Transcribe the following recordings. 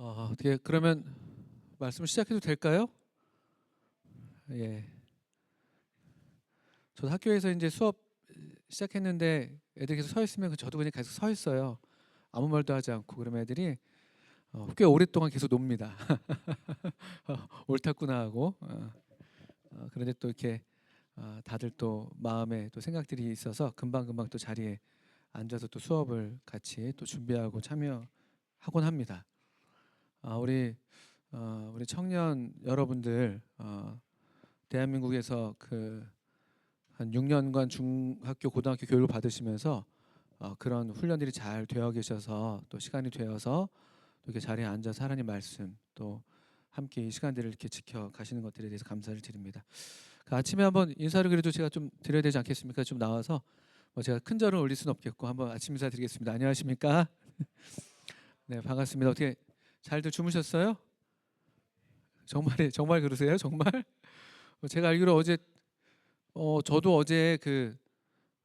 어떻게 그러면 말씀을 시작해도 될까요? 예. 저도 학교에서 이제 수업 시작했는데 애들이 계속 서 있으면 저도 그냥 계속 서 있어요. 아무 말도 하지 않고. 그러면 애들이 꽤 오랫동안 계속 놉니다. 옳다구나 하고. 그런데 또 이렇게 다들 또 마음에 또 생각들이 있어서 금방금방 또 자리에 앉아서 또 수업을 같이 또 준비하고 참여하곤 합니다. 우리 청년 여러분들, 대한민국에서 그 한 6년간 중학교 고등학교 교육을 받으시면서 그런 훈련들이 잘 되어 계셔서 또 시간이 되어서 또 이렇게 자리에 앉아서 하나님 말씀 또 함께 이 시간들을 이렇게 지켜 가시는 것들에 대해서 감사를 드립니다. 그 아침에 한번 인사를 그래도 제가 좀 드려야 되지 않겠습니까? 좀 나와서 뭐 제가 큰 절을 올릴 수는 없겠고 한번 아침 인사 드리겠습니다. 안녕하십니까? 네, 반갑습니다. 어떻게 잘들 주무셨어요? 정말 그러세요? 정말? 제가 알기로 어제 저도 어제 그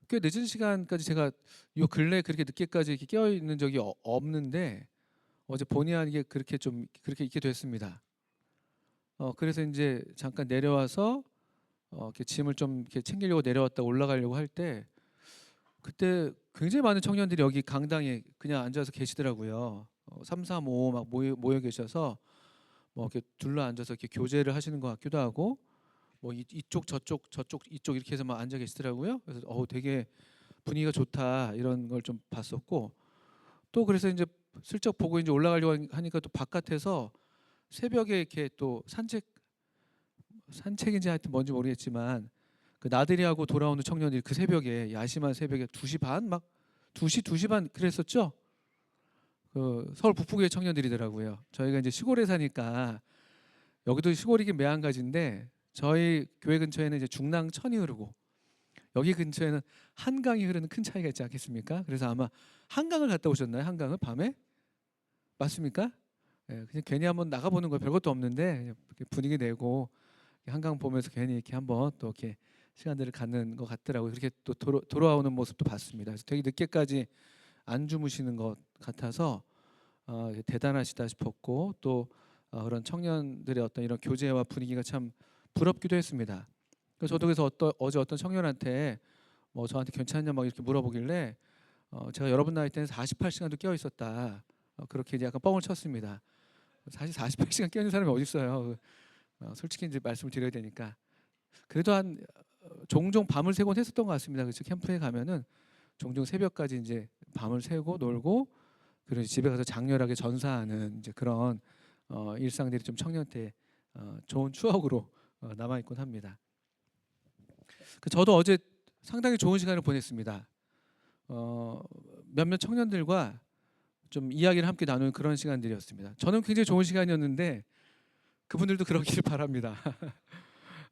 꽤 늦은 시간까지 제가 요 근래 그렇게 늦게까지 이렇게 깨어 있는 적이 없는데 어제 본의 아니게 그렇게 좀 그렇게 있게 됐습니다. 그래서 이제 잠깐 내려와서 이렇게 짐을 좀 이렇게 챙기려고 내려왔다 올라가려고 할 때 그때 굉장히 많은 청년들이 여기 강당에 그냥 앉아서 계시더라고요. 3, 4, 5 막 모여 계셔서 뭐 이렇게 둘러 앉아서 이렇게 교제를 하시는 것 같기도 하고 뭐 이쪽 저쪽 이쪽 이렇게 해서 막 앉아 계시더라고요. 그래서 되게 분위기가 좋다 이런 걸 좀 봤었고 또 그래서 이제 슬쩍 보고 이제 올라가려고 하니까 또 바깥에서 새벽에 이렇게 또 산책인지 하여튼 뭔지 모르겠지만 그 나들이하고 돌아오는 청년들이 그 새벽에 야심한 새벽에 2시 반 막 2시 반 그랬었죠. 그 서울 북부의 청년들이더라고요. 저희가 이제 시골에 사니까 여기도 시골이긴 매한가지인데 저희 교회 근처에는 이제 중랑천이 흐르고 여기 근처에는 한강이 흐르는 큰 차이가 있지 않겠습니까? 그래서 아마 한강을 갔다 오셨나요? 한강을 밤에? 맞습니까? 예, 그냥 괜히 한번 나가보는 거 별것도 없는데 그냥 이렇게 분위기 내고 한강 보면서 괜히 이렇게 한번 또 이렇게 시간들을 갖는 것 같더라고요. 그렇게 또 돌아오는 모습도 봤습니다. 그래서 되게 늦게까지 안 주무시는 것 같아서 대단하시다 싶었고 또 그런 청년들의 어떤 이런 교제와 분위기가 참 부럽기도 했습니다. 그래서 저도 그래서 어제 어떤 청년한테 뭐 저한테 괜찮냐 막 이렇게 물어보길래 제가 여러분 나이 때는 48시간도 깨어 있었다. 그렇게 이제 약간 뻥을 쳤습니다. 사실 48시간 깨어 있는 사람이 어디 있어요. 솔직히 이제 말씀을 드려야 되니까. 그래도 한 종종 밤을 새곤 했었던 것 같습니다. 그래서 캠프에 가면은 종종 새벽까지 이제 밤을 새고 놀고 그리고 집에 가서 장렬하게 전사하는 이제 그런 일상들이 좀 청년 때 좋은 추억으로 남아 있곤 합니다. 저도 어제 상당히 좋은 시간을 보냈습니다. 어, 몇몇 청년들과 좀 이야기를 함께 나누는 그런 시간들이었습니다. 저는 굉장히 좋은 시간이었는데 그분들도 그러기를 바랍니다.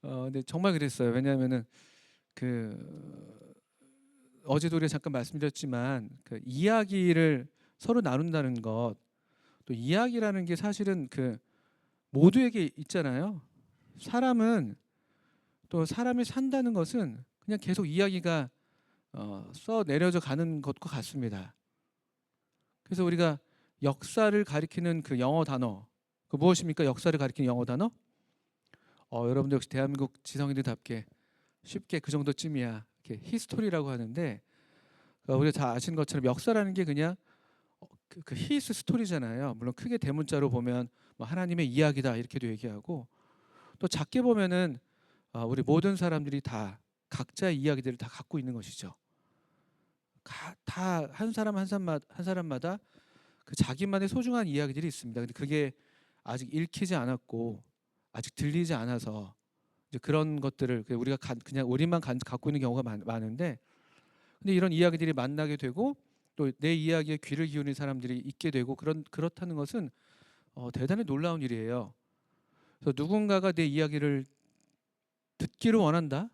근데 정말 그랬어요. 왜냐하면은 그 어제도 우리가 잠깐 말씀드렸지만 그 이야기를 서로 나눈다는 것, 또 이야기라는 게 사실은 그 모두에게 있잖아요. 사람은 또 사람이 산다는 것은 그냥 계속 이야기가 써 내려져 가는 것과 같습니다. 그래서 우리가 역사를 가리키는 그 영어 단어, 그 무엇입니까? 역사를 가리키는 영어 단어? 여러분들 역시 대한민국 지성인들답게 쉽게 그 정도쯤이야. 이렇게 히스토리라고 하는데 우리가 다 아시는 것처럼 역사라는 게 그냥 그 히스 스토리잖아요. 물론 크게 대문자로 보면 뭐 하나님의 이야기다 이렇게도 얘기하고 또 작게 보면은 우리 모든 사람들이 다 각자의 이야기들을 다 갖고 있는 것이죠. 다 한 사람마다 그 자기만의 소중한 이야기들이 있습니다. 근데 그게 아직 읽히지 않았고 아직 들리지 않아서 이제 그런 것들을 우리가 그냥 우리만 갖고 있는 경우가 많은데 근데 이런 이야기들이 만나게 되고 또 내 이야기에 귀를 기울이는 사람들이 있게 되고 그렇다는 것은 대단히 놀라운 일이에요. 그래서 누군가가 내 이야기를 듣기를 원한다.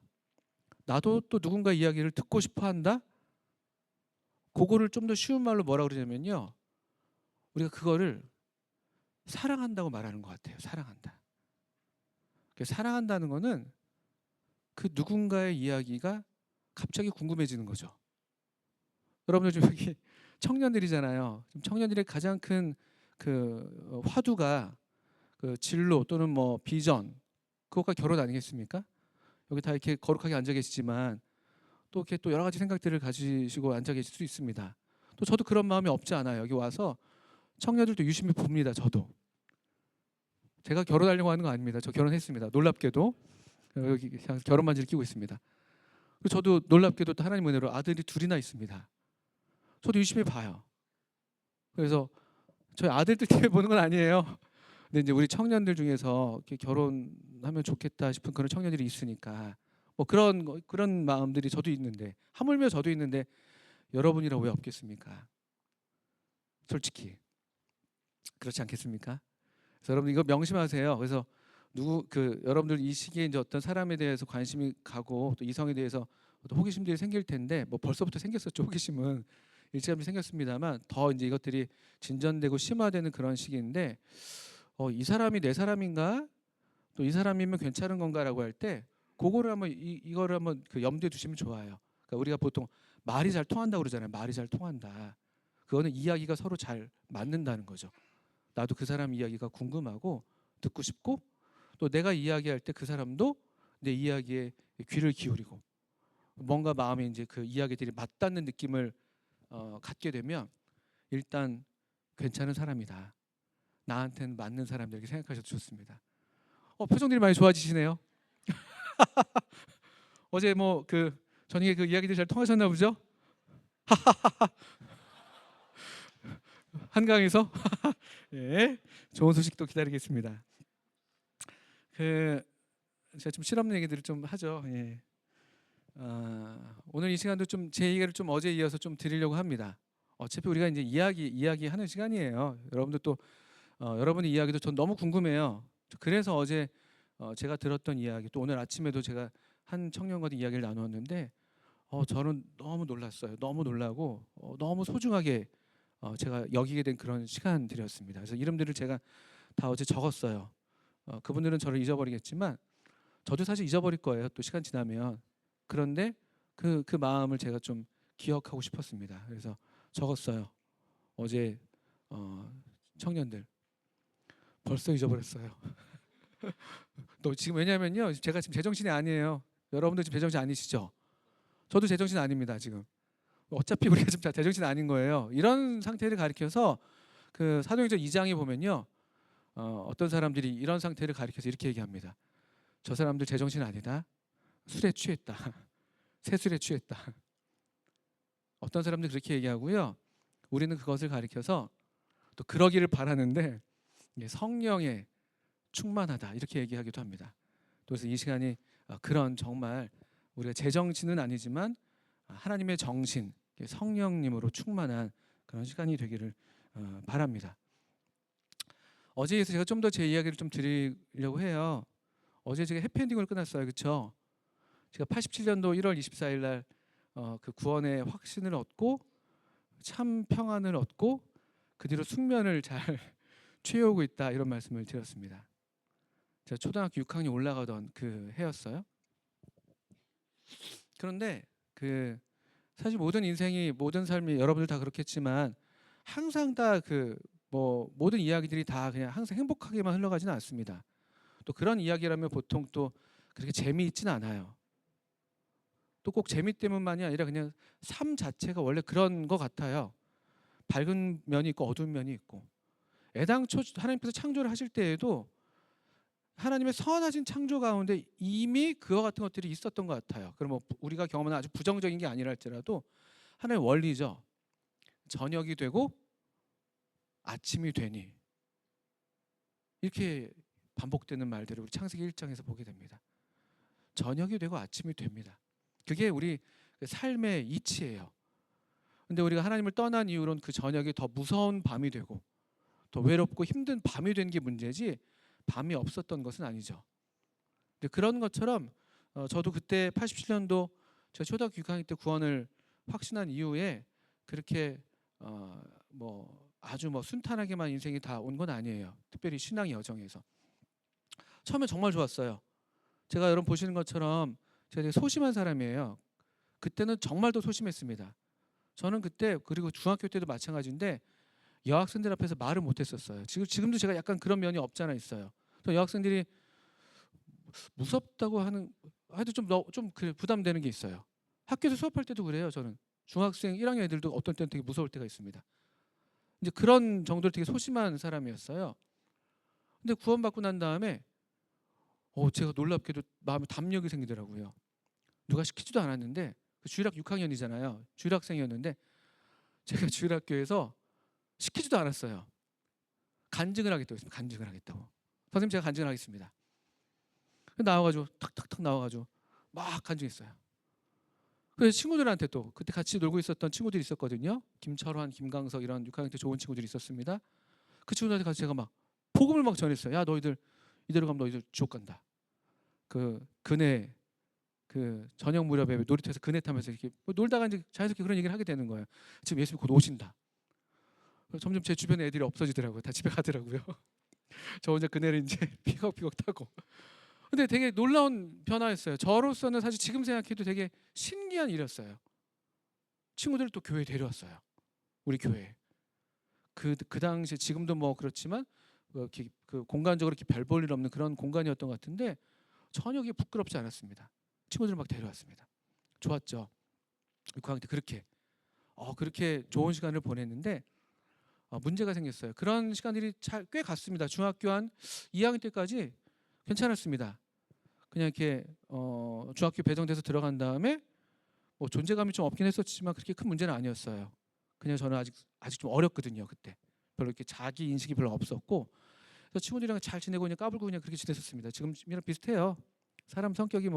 나도 또 누군가 이야기를 듣고 싶어 한다. 그거를 좀 더 쉬운 말로 뭐라 그러냐면요. 우리가 그거를 사랑한다고 말하는 것 같아요. 사랑한다. 사랑한다는 거는 그 누군가의 이야기가 갑자기 궁금해지는 거죠. 여러분들 지금 여기 청년들이잖아요. 청년들의 가장 큰 화두가 그 진로 또는 뭐 비전 그것과 결혼 아니겠습니까? 여기 다 이렇게 거룩하게 앉아 계시지만 또 이렇게 또 여러 가지 생각들을 가지시고 앉아 계실 수 있습니다. 또 저도 그런 마음이 없지 않아요. 여기 와서 청년들도 유심히 봅니다. 저도 제가 결혼하려고 하는 거 아닙니다. 저 결혼했습니다. 놀랍게도 여기 그냥 결혼 반지를 끼고 있습니다. 그리고 저도 놀랍게도 또 하나님 은혜로 아들이 둘이나 있습니다. 저도 유심히 봐요. 그래서 저희 아들들 때문에 보는 건 아니에요. 근데 이제 우리 청년들 중에서 이렇게 결혼하면 좋겠다 싶은 그런 청년들이 있으니까 뭐 그런 마음들이 저도 있는데 하물며 저도 있는데 여러분이라 왜 없겠습니까? 솔직히 그렇지 않겠습니까? 그래서 여러분 이거 명심하세요. 그래서 여러분들 이 시기에 이제 어떤 사람에 대해서 관심이 가고 또 이성에 대해서 어떤 호기심들이 생길 텐데 뭐 벌써부터 생겼었죠. 호기심은 일찌감치 생겼습니다만 더 이제 이것들이 진전되고 심화되는 그런 시기인데 이 사람이 내 사람인가? 또 이 사람이면 괜찮은 건가라고 할 때 그거를 한번 이거를 한번 그 염두에 두시면 좋아요. 그러니까 우리가 보통 말이 잘 통한다고 그러잖아요. 말이 잘 통한다. 그거는 이야기가 서로 잘 맞는다는 거죠. 나도 그 사람 이야기가 궁금하고 듣고 싶고 또 내가 이야기할 때 그 사람도 내 이야기에 귀를 기울이고 뭔가 마음에 이제 그 이야기들이 맞닿는 느낌을 갖게 되면 일단 괜찮은 사람이다. 나한테는 맞는 사람들 이렇게 생각하셔도 좋습니다. 표정들이 많이 좋아지시네요. 어제 뭐 저녁에 그 이야기들 잘 통하셨나 보죠? 한강에서 예, 좋은 소식도 기다리겠습니다. 제가 좀 실없는 얘기들을 좀 하죠. 예. 오늘 이 시간도 좀 제 얘기를 좀 어제 이어서 좀 드리려고 합니다. 어차피 우리가 이제 이야기하는 시간이에요. 여러분들 또 여러분의 이야기도 전 너무 궁금해요. 그래서 어제 제가 들었던 이야기 또 오늘 아침에도 제가 한 청년과 이야기를 나누었는데 저는 너무 놀랐어요. 너무 놀라고 너무 소중하게 제가 여기게 된 그런 시간들이었습니다. 그래서 이름들을 제가 다 어제 적었어요. 그분들은 저를 잊어버리겠지만 저도 사실 잊어버릴 거예요. 또 시간 지나면. 그런데 그 마음을 제가 좀 기억하고 싶었습니다. 그래서 적었어요. 어제 청년들 벌써 잊어버렸어요. 또 지금 왜냐면요. 제가 지금 제정신이 아니에요. 여러분들 지금 제정신 아니시죠? 저도 제정신 아닙니다. 지금. 어차피 우리가 지금 다 제정신 아닌 거예요. 이런 상태를 가리켜서 그 사도행전 2장에 보면요. 어떤 사람들이 이런 상태를 가리켜서 이렇게 얘기합니다. 저 사람들 제정신 아니다. 술에 취했다. 새술에 취했다. 어떤 사람들 그렇게 얘기하고요. 우리는 그것을 가리켜서 또 그러기를 바라는데 성령에 충만하다 이렇게 얘기하기도 합니다. 그래서 이 시간이 그런 정말 우리가 제정신은 아니지만 하나님의 정신, 성령님으로 충만한 그런 시간이 되기를 바랍니다. 어제에서 제가 좀 더 제 이야기를 좀 드리려고 해요. 어제 제가 해피엔딩을 끝났어요. 그렇죠? 제가 87년도 1월 24일 날 그 구원의 확신을 얻고 참 평안을 얻고 그 뒤로 숙면을 잘 취해오고 있다 이런 말씀을 드렸습니다. 제가 초등학교 6학년 올라가던 그 해였어요. 그런데 사실 모든 인생이 모든 삶이 여러분들 다 그렇겠지만 항상 다 모든 이야기들이 다 그냥 항상 행복하게만 흘러가지는 않습니다. 또 그런 이야기라면 보통 또 그렇게 재미있지는 않아요. 또 꼭 재미 때문만이 아니라 그냥 삶 자체가 원래 그런 것 같아요. 밝은 면이 있고 어두운 면이 있고 애당초 하나님께서 창조를 하실 때에도 하나님의 선하신 창조 가운데 이미 그와 같은 것들이 있었던 것 같아요. 그럼 뭐 우리가 경험하는 아주 부정적인 게 아니라 할지라도 하나의 원리죠. 저녁이 되고 아침이 되니 이렇게 반복되는 말들을 우리 창세기 1장에서 보게 됩니다. 저녁이 되고 아침이 됩니다. 그게 우리 삶의 이치예요. 근데 우리가 하나님을 떠난 이후로는 그 저녁이 더 무서운 밤이 되고 더 외롭고 힘든 밤이 된 게 문제지 밤이 없었던 것은 아니죠. 근데 그런 것처럼 저도 그때 87년도 제가 초등학교 6학년 때 구원을 확신한 이후에 그렇게 아주 순탄하게만 인생이 다 온 건 아니에요. 특별히 신앙의 여정에서 처음에 정말 좋았어요. 제가 여러분 보시는 것처럼 제가 되게 소심한 사람이에요. 그때는 정말 더 소심했습니다. 저는 그때 그리고 중학교 때도 마찬가지인데 여학생들 앞에서 말을 못했었어요. 지금도 제가 약간 그런 면이 없잖아 있어요. 또 여학생들이 무섭다고 하는 해도 좀 그래 부담되는 게 있어요. 학교에서 수업할 때도 그래요. 저는 중학생 1학년 애들도 어떤 때는 되게 무서울 때가 있습니다. 이제 그런 정도로 되게 소심한 사람이었어요. 근데 구원받고 난 다음에 제가 놀랍게도 마음에 담력이 생기더라고요. 누가 시키지도 않았는데 주일학 6학년이잖아요. 주일학생이었는데 제가 주일학교에서 시키지도 않았어요. 간증을 하겠다고 했습니다. 간증을 하겠다고. 선생님 제가 간증을 하겠습니다. 나와가지고 탁탁탁 나와가지고 막 간증했어요. 그래서 친구들한테 또 그때 같이 놀고 있었던 친구들이 있었거든요. 김철환, 김강석 이런 6학년 때 좋은 친구들이 있었습니다. 그 친구들한테 가서 제가 막 복음을 막 전했어요. 야 너희들 이대로 가면 너희들 지옥 간다. 그 그네 그 저녁 무렵에 놀이터에서 그네 타면서 이렇게 놀다가 이제 자연스럽게 그런 얘기를 하게 되는 거예요. 지금 예수님 곧 오신다. 점점 제 주변에 애들이 없어지더라고요. 다 집에 가더라고요. 저 혼자 그네를 이제 피걱피걱 타고. 근데 되게 놀라운 변화였어요. 저로서는 사실 지금 생각해도 되게 신기한 일이었어요. 친구들을 또 교회에 데려왔어요. 우리 교회에. 그 당시에 지금도 뭐 그렇지만 그 공간적으로 이렇게 별 볼 일 없는 그런 공간이었던 것 같은데 전혀 그게 부끄럽지 않았습니다. 친구들을 막 데려왔습니다. 좋았죠. 6학년 때 그렇게 좋은 시간을 보냈는데 문제가 생겼어요. 그런 시간들이 꽤 갔습니다. 중학교 한 2학년 때까지 괜찮았습니다. 그냥 이렇게 중학교 배정돼서 들어간 다음에 뭐 존재감이 좀 없긴 했었지만 그렇게 큰 문제는 아니었어요. 그냥 저는 아직 좀 어렸거든요. 그때 별로 이렇게 자기 인식이 별로 없었고 그래서 친구들이랑 잘 지내고 그냥 까불고 그냥 그렇게 지냈었습니다. 지금이랑 비슷해요. 사람 성격이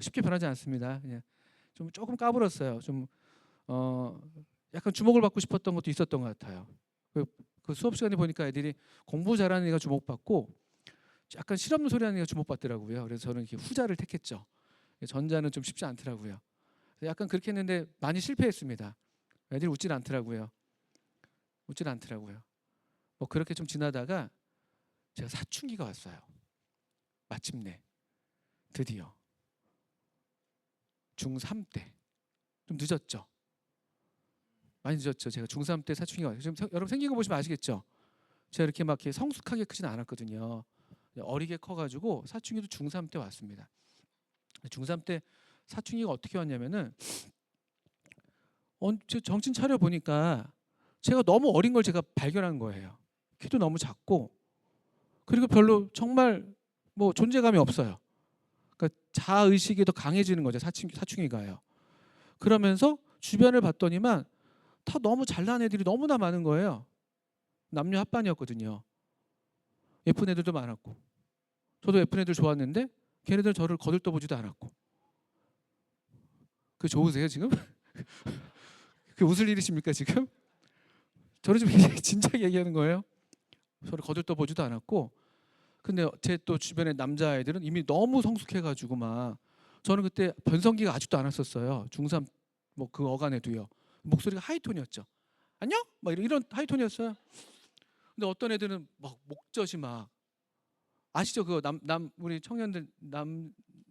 쉽게 변하지 않습니다. 그냥 좀 조금 까불었어요. 좀 약간 주목을 받고 싶었던 것도 있었던 것 같아요. 그 수업 시간에 보니까 애들이 공부 잘하는 애가 주목받고 약간 실없는 소리 하는 애가 주목받더라고요. 그래서 저는 이렇게 후자를 택했죠. 전자는 좀 쉽지 않더라고요. 약간 그렇게 했는데 많이 실패했습니다. 애들이 웃질 않더라고요. 뭐 그렇게 좀 지나다가 제가 사춘기가 왔어요. 마침내 드디어 중3 때. 좀 늦었죠. 많이 늦었죠. 제가 중3 때 사춘기가 왔어요. 지금 여러분 생긴 거 보시면 아시겠죠? 제가 이렇게 막 이렇게 성숙하게 크진 않았거든요. 어리게 커가지고 사춘기도 중3 때 왔습니다. 중3 때 사춘기가 어떻게 왔냐면은 정신 차려 보니까 제가 너무 어린 걸 제가 발견한 거예요. 키도 너무 작고 그리고 별로 정말 뭐 존재감이 없어요. 그러니까 자아 의식이 더 강해지는 거죠. 사춘기가요. 그러면서 주변을 봤더니만 다 너무 잘난 애들이 너무나 많은 거예요. 남녀 합반이었거든요. 예쁜 애들도 많았고 저도 예쁜 애들 좋았는데 걔네들은 저를 거들떠보지도 않았고. 그 좋으세요 지금? 그 웃을 일이십니까 지금? 저를 좀 진작에 얘기하는 거예요. 저를 거들떠보지도 않았고 근데 제 또 주변의 남자애들은 이미 너무 성숙해가지고 막 저는 그때 변성기가 아직도 안 왔었어요. 중3 뭐 그 어간에도요. 목소리가 하이톤이었죠. 안녕? 막 이런 하이톤이었어요. 근데 어떤 애들은 막 목젖이 막 아시죠? 그 우리 청년들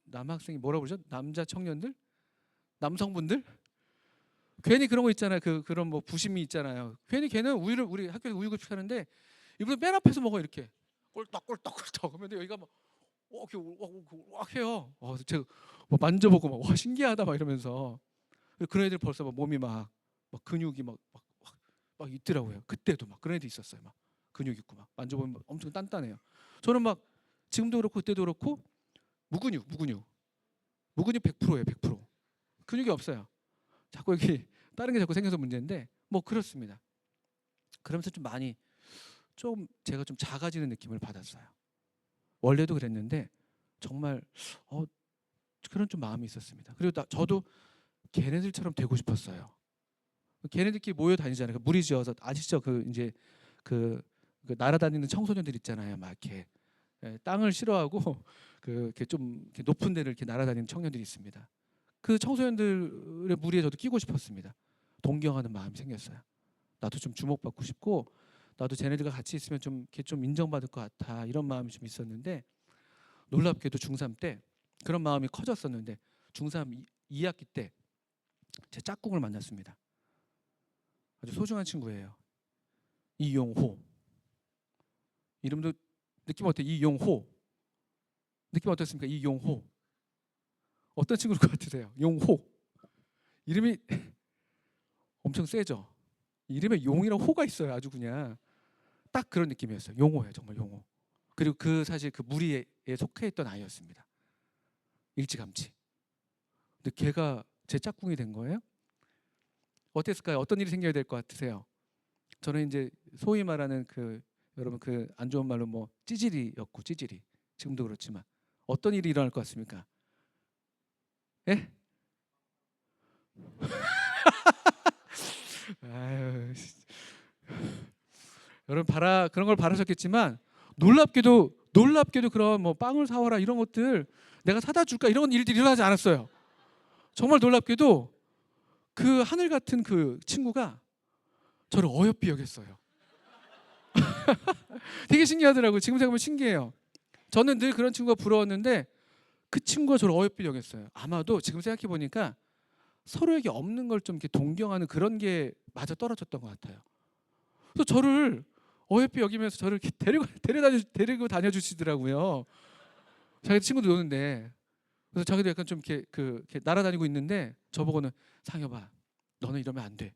남학생이 뭐라고 그러죠? 남자 청년들? 남성분들? 괜히 그런 거 있잖아요. 그런 뭐 부심이 있잖아요. 괜히 걔는 우리 학교에서 우유 급식하는데 이분은 맨 앞에서 먹어 이렇게 꿀떡꿀떡꿀떡 그러면 여기가 막 이렇게 왁 해요. 제가 뭐 만져보고 막 와 신기하다 막 이러면서 그런 애들 벌써 막 몸이 막 근육이 막 있더라고요. 그때도 막 그런 애들 있었어요. 막 근육 있고 막 만져보면 막 엄청 단단해요. 저는 막 지금도 그렇고 그때도 그렇고 무근육 100%예요. 100%. 근육이 없어요. 자꾸 여기 다른 게 자꾸 생겨서 문제인데 뭐 그렇습니다. 그러면서 좀 제가 좀 작아지는 느낌을 받았어요. 원래도 그랬는데 정말 그런 좀 마음이 있었습니다. 그리고 저도 걔네들처럼 되고 싶었어요. 걔네들끼리 모여 다니잖아요. 무리지어서 아시죠? 이제 그 날아다니는 청소년들 있잖아요. 막 이렇게 땅을 싫어하고 이렇게 좀 이렇게 높은 데를 이렇게 날아다니는 청년들이 있습니다. 그 청소년들의 무리에 저도 끼고 싶었습니다. 동경하는 마음이 생겼어요. 나도 좀 주목받고 싶고 나도 쟤네들과 같이 있으면 좀 이렇게 좀 인정받을 것 같아 이런 마음이 좀 있었는데 놀랍게도 중3 때 그런 마음이 커졌었는데 중3 2학기 때 제 짝꿍을 만났습니다. 아주 소중한 친구예요. 이용호. 이름도 느낌 어때요? 이용호. 느낌 어떻습니까? 이용호. 어떤 친구일 것 같으세요? 용호. 이름이 엄청 세죠. 이름에 용이랑 호가 있어요. 아주 그냥 딱 그런 느낌이었어요. 용호예요, 정말 용호. 그리고 그 사실 그 무리에 속해 있던 아이였습니다. 일찌감치. 근데 걔가 제 짝꿍이 된 거예요. 어땠을까요? 어떤 일이 생겨야 될 것 같으세요? 저는 이제 소위 말하는 그 여러분 그 안 좋은 말로 뭐 찌질이였고 찌질이 지금도 그렇지만 어떤 일이 일어날 것 같습니까? 예? 아유, 여러분 그런 걸 바라셨겠지만 놀랍게도 그런 뭐 빵을 사와라 이런 것들 내가 사다 줄까 이런 일들이 일어나지 않았어요. 정말 놀랍게도 그 하늘 같은 그 친구가 저를 어여삐 여겼어요. 되게 신기하더라고요. 지금 생각하면 신기해요. 저는 늘 그런 친구가 부러웠는데 그 친구가 저를 어여삐 여겼어요. 아마도 지금 생각해 보니까 서로에게 없는 걸 좀 이렇게 동경하는 그런 게 맞아 떨어졌던 것 같아요. 그래서 저를 어여삐 여기면서 저를 이렇게 데리고 다녀 주시더라고요. 자기 친구도 노는데 그래서 자기도 약간 좀 이렇게 날아다니고 있는데 저보고는 상엽아 너는 이러면 안 돼.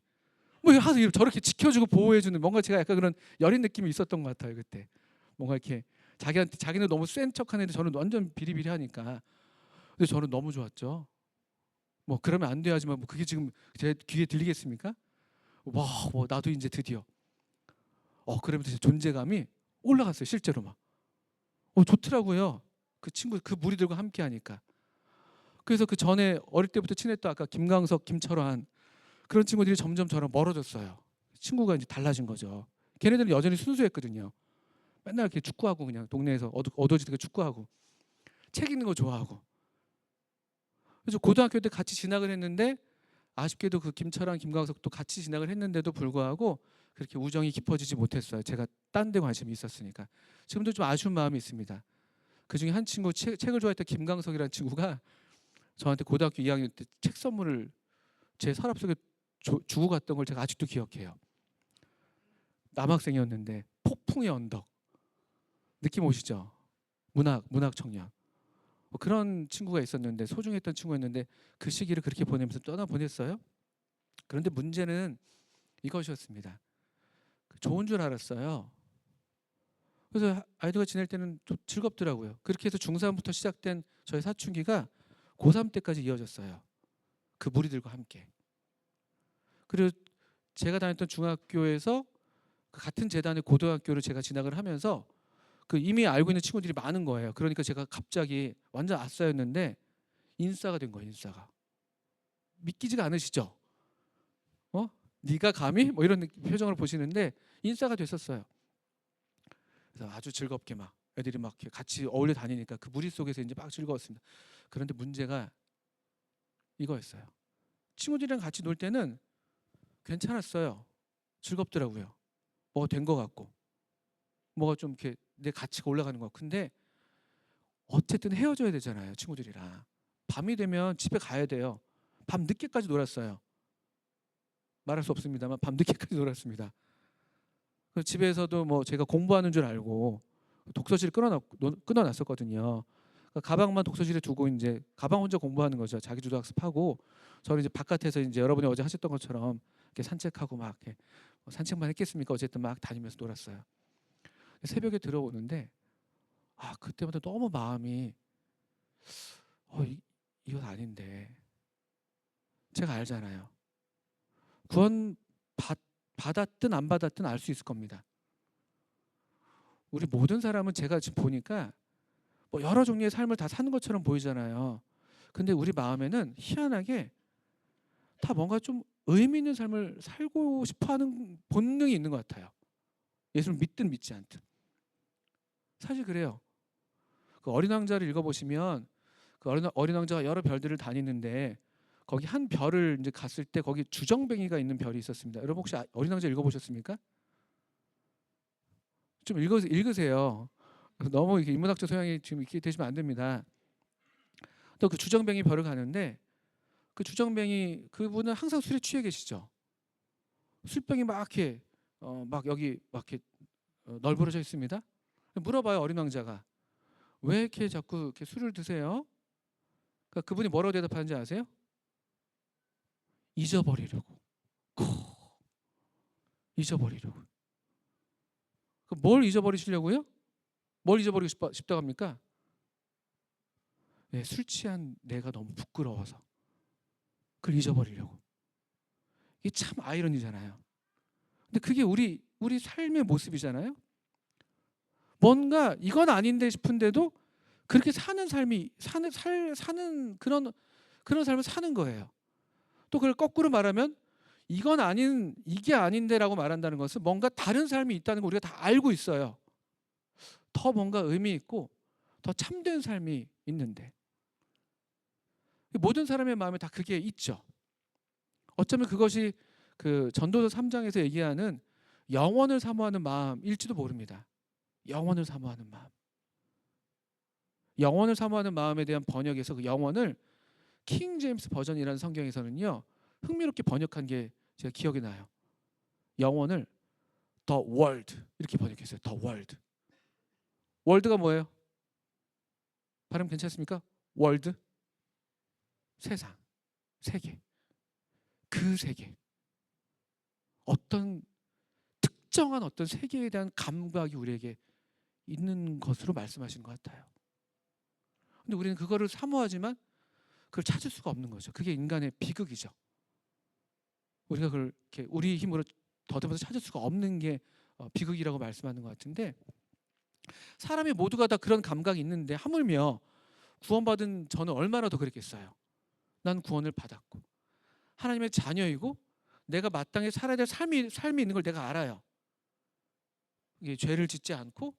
뭐 하서 저렇게 지켜주고 보호해주는 뭔가 제가 약간 그런 여린 느낌이 있었던 것 같아요 그때. 뭔가 이렇게 자기는 너무 센 척하는데 저는 완전 비리비리하니까. 근데 저는 너무 좋았죠. 뭐 그러면 안 돼야지만 뭐 그게 지금 제 귀에 들리겠습니까? 와, 뭐 나도 이제 드디어 그러면서 제 존재감이 올라갔어요 실제로 막. 좋더라고요. 그 친구 그 무리들과 함께 하니까. 그래서 그 전에 어릴 때부터 친했던 아까 김광석, 김철환 그런 친구들이 점점 저랑 멀어졌어요. 친구가 이제 달라진 거죠. 걔네들은 여전히 순수했거든요. 맨날 이렇게 축구하고 그냥 동네에서 어두워지게 축구하고 책 읽는 거 좋아하고. 그래서 고등학교 때 같이 진학을 했는데 아쉽게도 그 김철환, 김광석도 같이 진학을 했는데도 불구하고 그렇게 우정이 깊어지지 못했어요. 제가 딴 데 관심이 있었으니까. 지금도 좀 아쉬운 마음이 있습니다. 그 중에 한 친구 책을 좋아했던 김광석이라는 친구가 저한테 고등학교 2학년 때 책 선물을 제 서랍 속에 주고 갔던 걸 제가 아직도 기억해요. 남학생이었는데 폭풍의 언덕 느낌 오시죠? 문학 청년 그런 친구가 있었는데 소중했던 친구였는데 그 시기를 그렇게 보내면서 떠나 보냈어요. 그런데 문제는 이것이었습니다. 좋은 줄 알았어요. 그래서 아이들과 지낼 때는 좀 즐겁더라고요. 그렇게 해서 중3부터 시작된 저의 사춘기가 고3 때까지 이어졌어요. 그 무리들과 함께. 그리고 제가 다녔던 중학교에서 그 같은 재단의 고등학교를 제가 진학을 하면서 그 이미 알고 있는 친구들이 많은 거예요. 그러니까 제가 갑자기 완전 아싸였는데 인싸가 된 거예요. 인싸가. 믿기지가 않으시죠? 네가 감히? 뭐 이런 표정을 보시는데 인싸가 됐었어요. 그래서 아주 즐겁게 막 애들이 막 같이 어울려 다니니까 그 무리 속에서 이제 막 즐거웠습니다. 그런데 문제가 이거였어요. 친구들이랑 같이 놀 때는 괜찮았어요. 즐겁더라고요. 뭐가 된 것 같고 뭐가 좀 이렇게 내 가치가 올라가는 것 같고. 근데 어쨌든 헤어져야 되잖아요. 친구들이랑. 밤이 되면 집에 가야 돼요. 밤 늦게까지 놀았어요. 말할 수 없습니다만 밤 늦게까지 놀았습니다. 그래서 집에서도 뭐 제가 공부하는 줄 알고 독서실 끊어놨었거든요. 그러니까 가방만 독서실에 두고 이제 가방 혼자 공부하는 거죠. 자기주도 학습하고 저는 이제 바깥에서 이제 여러분이 어제 하셨던 것처럼 이렇게 산책하고 막 이렇게 뭐 산책만 했겠습니까? 어쨌든 막 다니면서 놀았어요. 새벽에 들어오는데 그때마다 너무 마음이 이건 아닌데 제가 알잖아요. 구원 받았든 안 받았든 알 수 있을 겁니다. 우리 모든 사람은 제가 지금 보니까 뭐 여러 종류의 삶을 다 사는 것처럼 보이잖아요. 근데 우리 마음에는 희한하게 다 뭔가 좀 의미 있는 삶을 살고 싶어하는 본능이 있는 것 같아요. 예수를 믿든 믿지 않든. 사실 그래요. 그 어린 왕자를 읽어보시면 그 어린 왕자가 여러 별들을 다니는데 거기 한 별을 이제 갔을 때 거기 주정뱅이가 있는 별이 있었습니다. 여러분 혹시 어린 왕자 읽어보셨습니까? 좀 읽으세요. 너무 이렇게 인문학적 소양이 지금 이렇게 되시면 안 됩니다. 또 그 주정뱅이 별을 가는데 그 주정뱅이 그분은 항상 술에 취해 계시죠. 술병이 막 이렇게 막 여기 막 이렇게 널브러져 있습니다. 물어봐요 어린 왕자가 왜 이렇게 자꾸 이렇게 술을 드세요? 그러니까 그분이 뭐라고 대답하는지 아세요? 잊어버리려고. 잊어버리려고. 뭘 잊어버리시려고요? 뭘 잊어버리고 싶다고 합니까? 네, 술 취한 내가 너무 부끄러워서 그걸 잊어버리려고. 이게 참 아이러니잖아요. 근데 그게 우리 삶의 모습이잖아요. 뭔가 이건 아닌데 싶은데도 그렇게 사는 삶이 사는 그런 삶을 사는 거예요. 또 그걸 거꾸로 말하면 이게 아닌데라고 말한다는 것은 뭔가 다른 삶이 있다는 걸 우리가 다 알고 있어요. 더 뭔가 의미 있고 더 참된 삶이 있는데 모든 사람의 마음에 다 그게 있죠. 어쩌면 그것이 그 전도서 3장에서 얘기하는 영원을 사모하는 마음일지도 모릅니다. 영원을 사모하는 마음. 영원을 사모하는 마음에 대한 번역에서 그 영원을 킹 제임스 버전이라는 성경에서는요. 흥미롭게 번역한 게 제가 기억이 나요. 영원을 The World 이렇게 번역했어요. The World. 월드가 뭐예요? 발음 괜찮습니까? 월드. 세상. 세계. 그 세계. 어떤 특정한 어떤 세계에 대한 감각이 우리에게 있는 것으로 말씀하신 것 같아요. 근데 우리는 그거를 사모하지만 그걸 찾을 수가 없는 거죠. 그게 인간의 비극이죠. 우리가 그걸 이렇게 우리 힘으로 더듬어서 찾을 수가 없는 게 비극이라고 말씀하는 것 같은데 사람이 모두가 다 그런 감각이 있는데 하물며 구원받은 저는 얼마나 더 그랬겠어요. 난 구원을 받았고 하나님의 자녀이고 내가 마땅히 살아야 될 삶이 있는 걸 내가 알아요. 이게 죄를 짓지 않고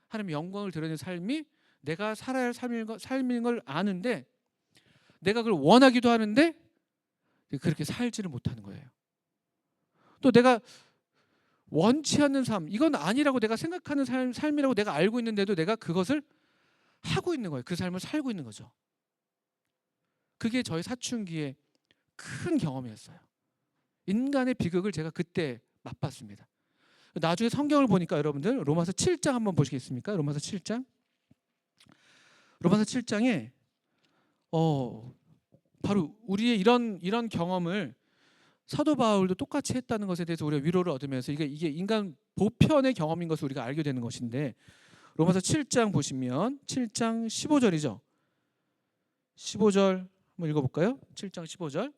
하나님의 영광을 드러내는 삶이 내가 살아야 할 삶인 걸 아는데 내가 그걸 원하기도 하는데 그렇게 살지를 못하는 거예요. 또 내가 원치 않는 삶, 이건 아니라고 내가 생각하는 삶이라고 내가 알고 있는데도 내가 그것을 하고 있는 거예요. 그 삶을 살고 있는 거죠. 그게 저의 사춘기의 큰 경험이었어요. 인간의 비극을 제가 그때 맛봤습니다. 나중에 성경을 보니까 여러분들 로마서 7장 한번 보시겠습니까? 로마서 7장. 로마서 7장에 바로 우리의 이런 경험을 사도 바울도 똑같이 했다는 것에 대해서 우리가 위로를 얻으면서 이게 인간 보편의 경험인 것을 우리가 알게 되는 것인데 로마서 7장 보시면 7장 15절이죠. 15절 한번 읽어볼까요? 7장 15절.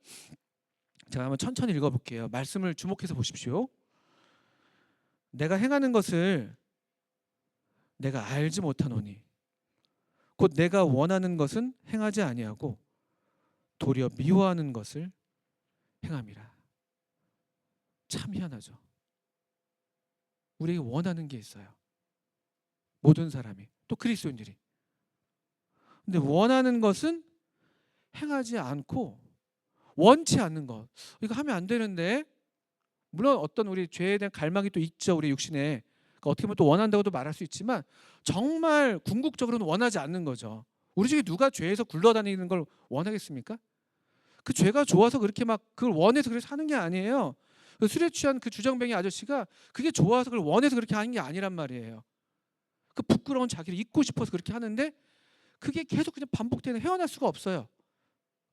제가 한번 천천히 읽어볼게요. 말씀을 주목해서 보십시오. 내가 행하는 것을 내가 알지 못하노니 곧 내가 원하는 것은 행하지 아니하고 도리어 미워하는 것을 행함이라. 참 희한하죠. 우리에게 원하는 게 있어요. 모든 사람이 또 그리스도인들이. 근데 원하는 것은 행하지 않고 원치 않는 것. 이거 하면 안 되는데 물론 어떤 우리 죄에 대한 갈망이 또 있죠. 우리 육신에. 그러니까 어떻게 보면 또 원한다고도 말할 수 있지만 정말 궁극적으로는 원하지 않는 거죠. 우리 중에 누가 죄에서 굴러다니는 걸 원하겠습니까? 그 죄가 좋아서 그렇게 막 그걸 원해서 그렇게 사는 게 아니에요. 그 술에 취한 그 주정뱅이 아저씨가 그게 좋아서 그걸 원해서 그렇게 하는 게 아니란 말이에요. 그 부끄러운 자기를 잊고 싶어서 그렇게 하는데 그게 계속 그냥 반복되는 헤어날 수가 없어요.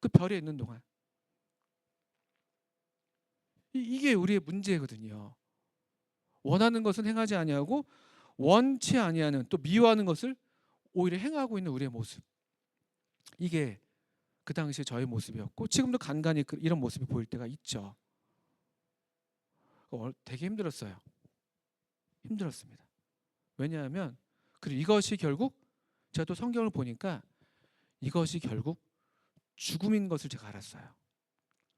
그 별에 있는 동안. 이게 우리의 문제거든요. 원하는 것은 행하지 아니하고 원치 아니하는 또 미워하는 것을 오히려 행하고 있는 우리의 모습. 이게 그 당시에 저의 모습이었고 지금도 간간히 이런 모습이 보일 때가 있죠. 되게 힘들었어요. 힘들었습니다. 왜냐하면 그리고 이것이 결국 제가 또 성경을 보니까 이것이 결국 죽음인 것을 제가 알았어요.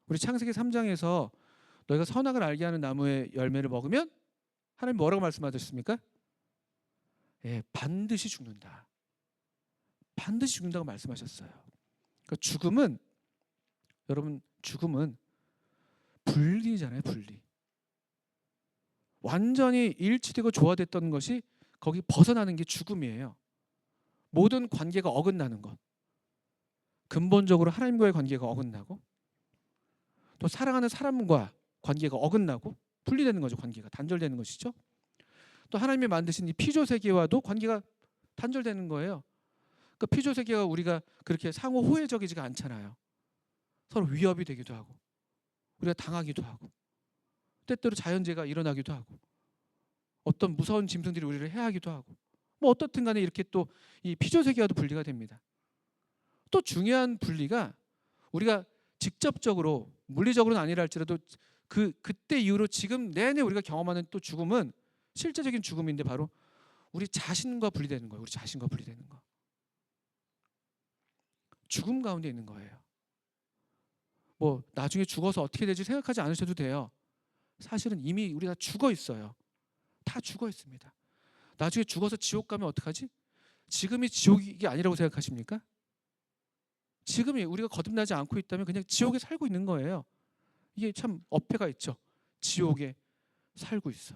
우리 창세기 3장에서 너희가 선악을 알게 하는 나무의 열매를 먹으면 하나님 뭐라고 말씀하셨습니까? 예, 반드시 죽는다. 반드시 죽는다고 말씀하셨어요. 그러니까 죽음은 여러분 죽음은 분리잖아요. 분리. 완전히 일치되고 조화됐던 것이 거기 벗어나는 게 죽음이에요. 모든 관계가 어긋나는 것. 근본적으로 하나님과의 관계가 어긋나고 또 사랑하는 사람과 관계가 어긋나고 분리되는 거죠. 관계가 단절되는 것이죠. 또 하나님이 만드신 이 피조 세계와도 관계가 단절되는 거예요. 그 피조 세계가 우리가 그렇게 상호 호혜적이지가 않잖아요. 서로 위협이 되기도 하고 우리가 당하기도 하고 때때로 자연재해가 일어나기도 하고 어떤 무서운 짐승들이 우리를 해하기도 하고 뭐 어떻든 간에 이렇게 또 이 피조 세계와도 분리가 됩니다. 또 중요한 분리가 우리가 직접적으로 물리적으로는 아니라 할지라도 그때 이후로 지금 내내 우리가 경험하는 또 죽음은 실제적인 죽음인데 바로 우리 자신과 분리되는 거예요. 우리 자신과 분리되는 거. 죽음 가운데 있는 거예요. 뭐 나중에 죽어서 어떻게 될지 생각하지 않으셔도 돼요. 사실은 이미 우리가 죽어 있어요. 다 죽어 있습니다. 나중에 죽어서 지옥 가면 어떡하지? 지금이 지옥이 아니라고 생각하십니까? 지금이 우리가 거듭나지 않고 있다면 그냥 지옥에 살고 있는 거예요. 이게 참 어폐가 있죠. 지옥에 살고 있어.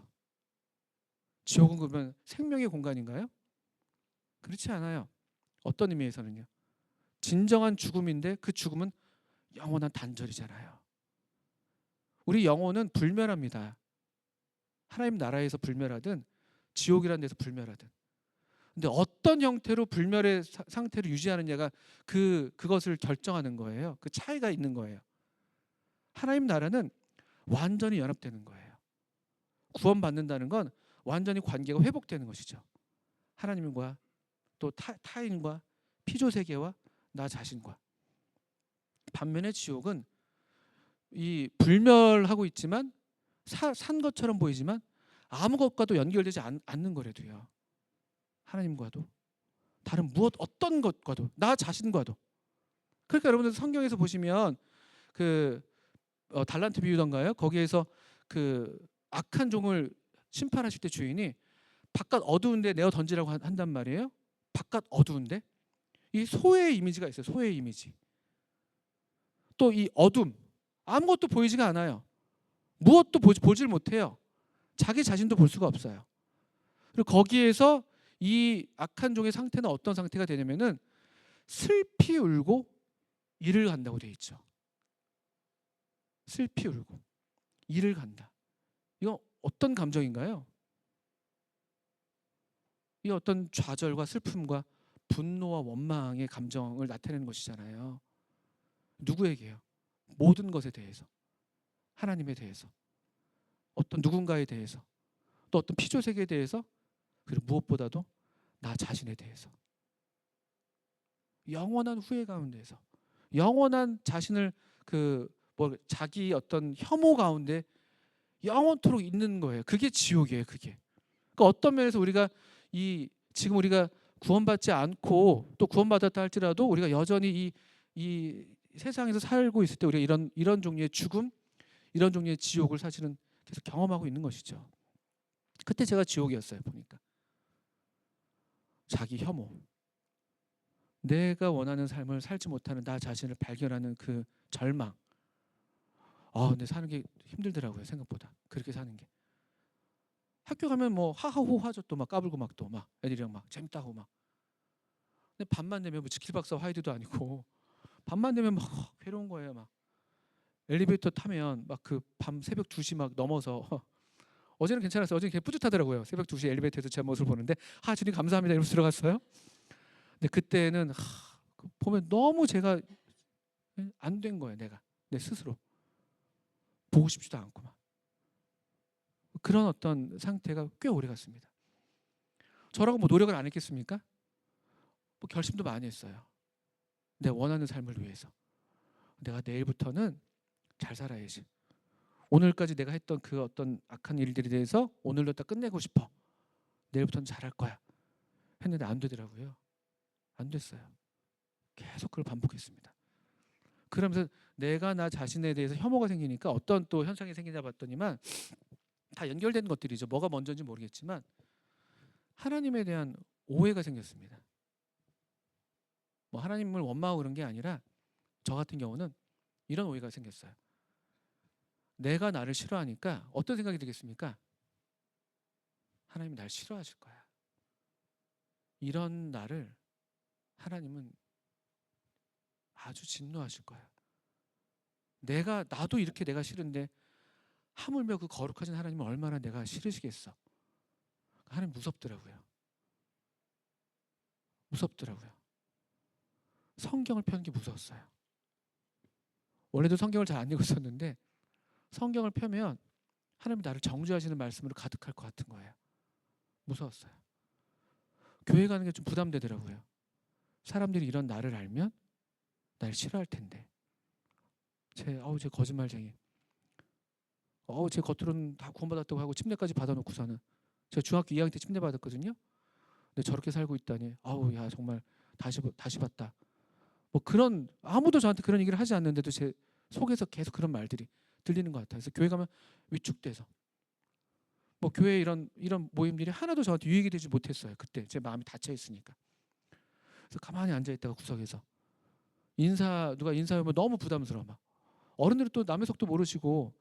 지옥은 그러면 생명의 공간인가요? 그렇지 않아요. 어떤 의미에서는요. 진정한 죽음인데 그 죽음은 영원한 단절이잖아요. 우리 영혼은 불멸합니다. 하나님 나라에서 불멸하든 지옥이라는 데서 불멸하든. 근데 어떤 형태로 불멸의 상태를 유지하느냐가 그것을 결정하는 거예요. 그 차이가 있는 거예요. 하나님 나라는 완전히 연합되는 거예요. 구원받는다는 건 완전히 관계가 회복되는 것이죠. 하나님과 또 타인과 피조 세계와 나 자신과. 반면에 지옥은 이 불멸하고 있지만 산 것처럼 보이지만 아무 것과도 연결되지 않는 거래도요. 하나님과도 다른 무엇 어떤 것과도 나 자신과도. 그러니까 여러분들 성경에서 보시면 그 달란트 비유던가요? 거기에서 그 악한 종을 심판하실 때 주인이 바깥 어두운데 내어 던지라고 한단 말이에요. 바깥 어두운데 이 소의 이미지가 있어요. 소의 이미지. 또 이 어둠 아무것도 보이지가 않아요. 무엇도 보질 못해요. 자기 자신도 볼 수가 없어요. 그리고 거기에서 이 악한 종의 상태는 어떤 상태가 되냐면은 슬피 울고 이를 간다고 되어 있죠. 슬피 울고 이를 간다. 이거 어떤 감정인가요? 이 어떤 좌절과 슬픔과 분노와 원망의 감정을 나타내는 것이잖아요. 누구에게요? 모든 것에 대해서. 하나님에 대해서. 어떤 누군가에 대해서. 또 어떤 피조 세계에 대해서. 그리고 무엇보다도 나 자신에 대해서. 영원한 후회 가운데서. 영원한 자신을 자기 어떤 혐오 가운데 영원토록 있는 거예요. 그게 지옥이에요. 그게. 그러니까 어떤 면에서 우리가 지금 우리가 구원받지 않고 또 구원받았다 할지라도 우리가 여전히 이 세상에서 살고 있을 때 우리가 이런 종류의 죽음, 이런 종류의 지옥을 사실은 계속 경험하고 있는 것이죠. 그때 제가 지옥이었어요. 보니까 자기 혐오, 내가 원하는 삶을 살지 못하는 나 자신을 발견하는 그 절망. 근데 사는 게 힘들더라고요. 생각보다 그렇게 사는 게. 학교 가면 뭐 하하호하죠. 또 막 까불고 막 또 막 애들이랑 막 재밌다고 막. 근데 밤만 되면 뭐 지킬박사 화이드도 아니고 밤만 되면 막 괴로운 거예요. 막 엘리베이터 타면 막 그 밤 새벽 2시 막 넘어서 어제는 괜찮았어요. 어제는 그냥 뿌듯하더라고요. 새벽 2시 엘리베이터에서 제 모습을 보는데 주님 감사합니다 이러면서 들어갔어요. 근데 그때는 보면 너무 제가 안 된 거예요. 내가 내 스스로 보고 싶지도 않고 막 그런 어떤 상태가 꽤 오래 갔습니다. 저라고 뭐 노력을 안 했겠습니까? 뭐 결심도 많이 했어요. 내 원하는 삶을 위해서. 내가 내일부터는 잘 살아야지. 오늘까지 내가 했던 그 어떤 악한 일들에 대해서 오늘로 다 끝내고 싶어. 내일부터는 잘할 거야. 했는데 안 되더라고요. 안 됐어요. 계속 그걸 반복했습니다. 그러면서 내가 나 자신에 대해서 혐오가 생기니까 어떤 또 현상이 생기냐 봤더니만 다 연결된 것들이죠. 뭐가 먼저인지 모르겠지만 하나님에 대한 오해가 생겼습니다. 뭐 하나님을 원망하고 그런 게 아니라 저 같은 경우는 이런 오해가 생겼어요. 내가 나를 싫어하니까 어떤 생각이 들겠습니까? 하나님이 날 싫어하실 거야. 이런 나를 하나님은 아주 진노하실 거야. 나도 이렇게 내가 싫은데 하물며 그 거룩하신 하나님을 얼마나 내가 싫으시겠어. 하나님 무섭더라고요. 무섭더라고요. 성경을 펴는 게 무서웠어요. 원래도 성경을 잘 안 읽었었는데 성경을 펴면 하나님이 나를 정죄하시는 말씀으로 가득할 것 같은 거예요. 무서웠어요. 교회 가는 게 좀 부담되더라고요. 사람들이 이런 나를 알면 날 싫어할 텐데. 제 거짓말쟁이. 제 겉으로는 다 구원받았다고 하고 침례까지 받아놓고서는 제가 중학교 2학년 때 침례 받았거든요. 근데 저렇게 살고 있다니. 야 정말 다시 봤다. 뭐 그런 아무도 저한테 그런 얘기를 하지 않는데도 제 속에서 계속 그런 말들이 들리는 것 같아요. 그래서 교회 가면 위축돼서 뭐 교회 이런 모임들이 하나도 저한테 유익이 되지 못했어요. 그때 제 마음이 닫혀 있으니까. 그래서 가만히 앉아 있다가 구석에서 누가 인사하면 너무 부담스러워. 막 어른들은 또 남의 속도 모르시고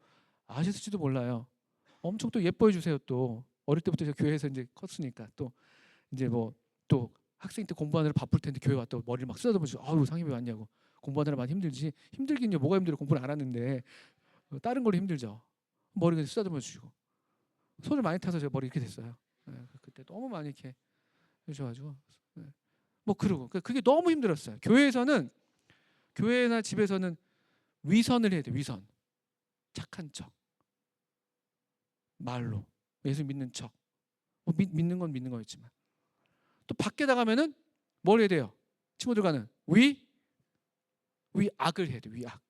아셨을지도 몰라요. 엄청 또 예뻐해 주세요. 또 어릴 때부터 제가 교회에서 이제 컸으니까 또 이제 뭐 또 학생 때 공부하느라 바쁠 텐데 교회 왔다고 머리를 막 쓰다듬어주고 상임이 왜 왔냐고. 공부하느라 많이 힘들지. 힘들긴요. 뭐가 힘들어. 공부를 안 하는데 다른 걸로 힘들죠. 머리를 쓰다듬어 주시고 손을 많이 타서 제가 머리 이렇게 됐어요. 그때 너무 많이 이렇게 해주셔가지고 뭐 그러고 그게 너무 힘들었어요. 교회나 집에서는 위선을 해야 돼. 위선. 착한 척. 말로. 예수 믿는 척. 믿는 건 믿는 거였지만 또 밖에 나가면은 뭘 해야 돼요? 친구들과는 위악을 해야 돼. 위악.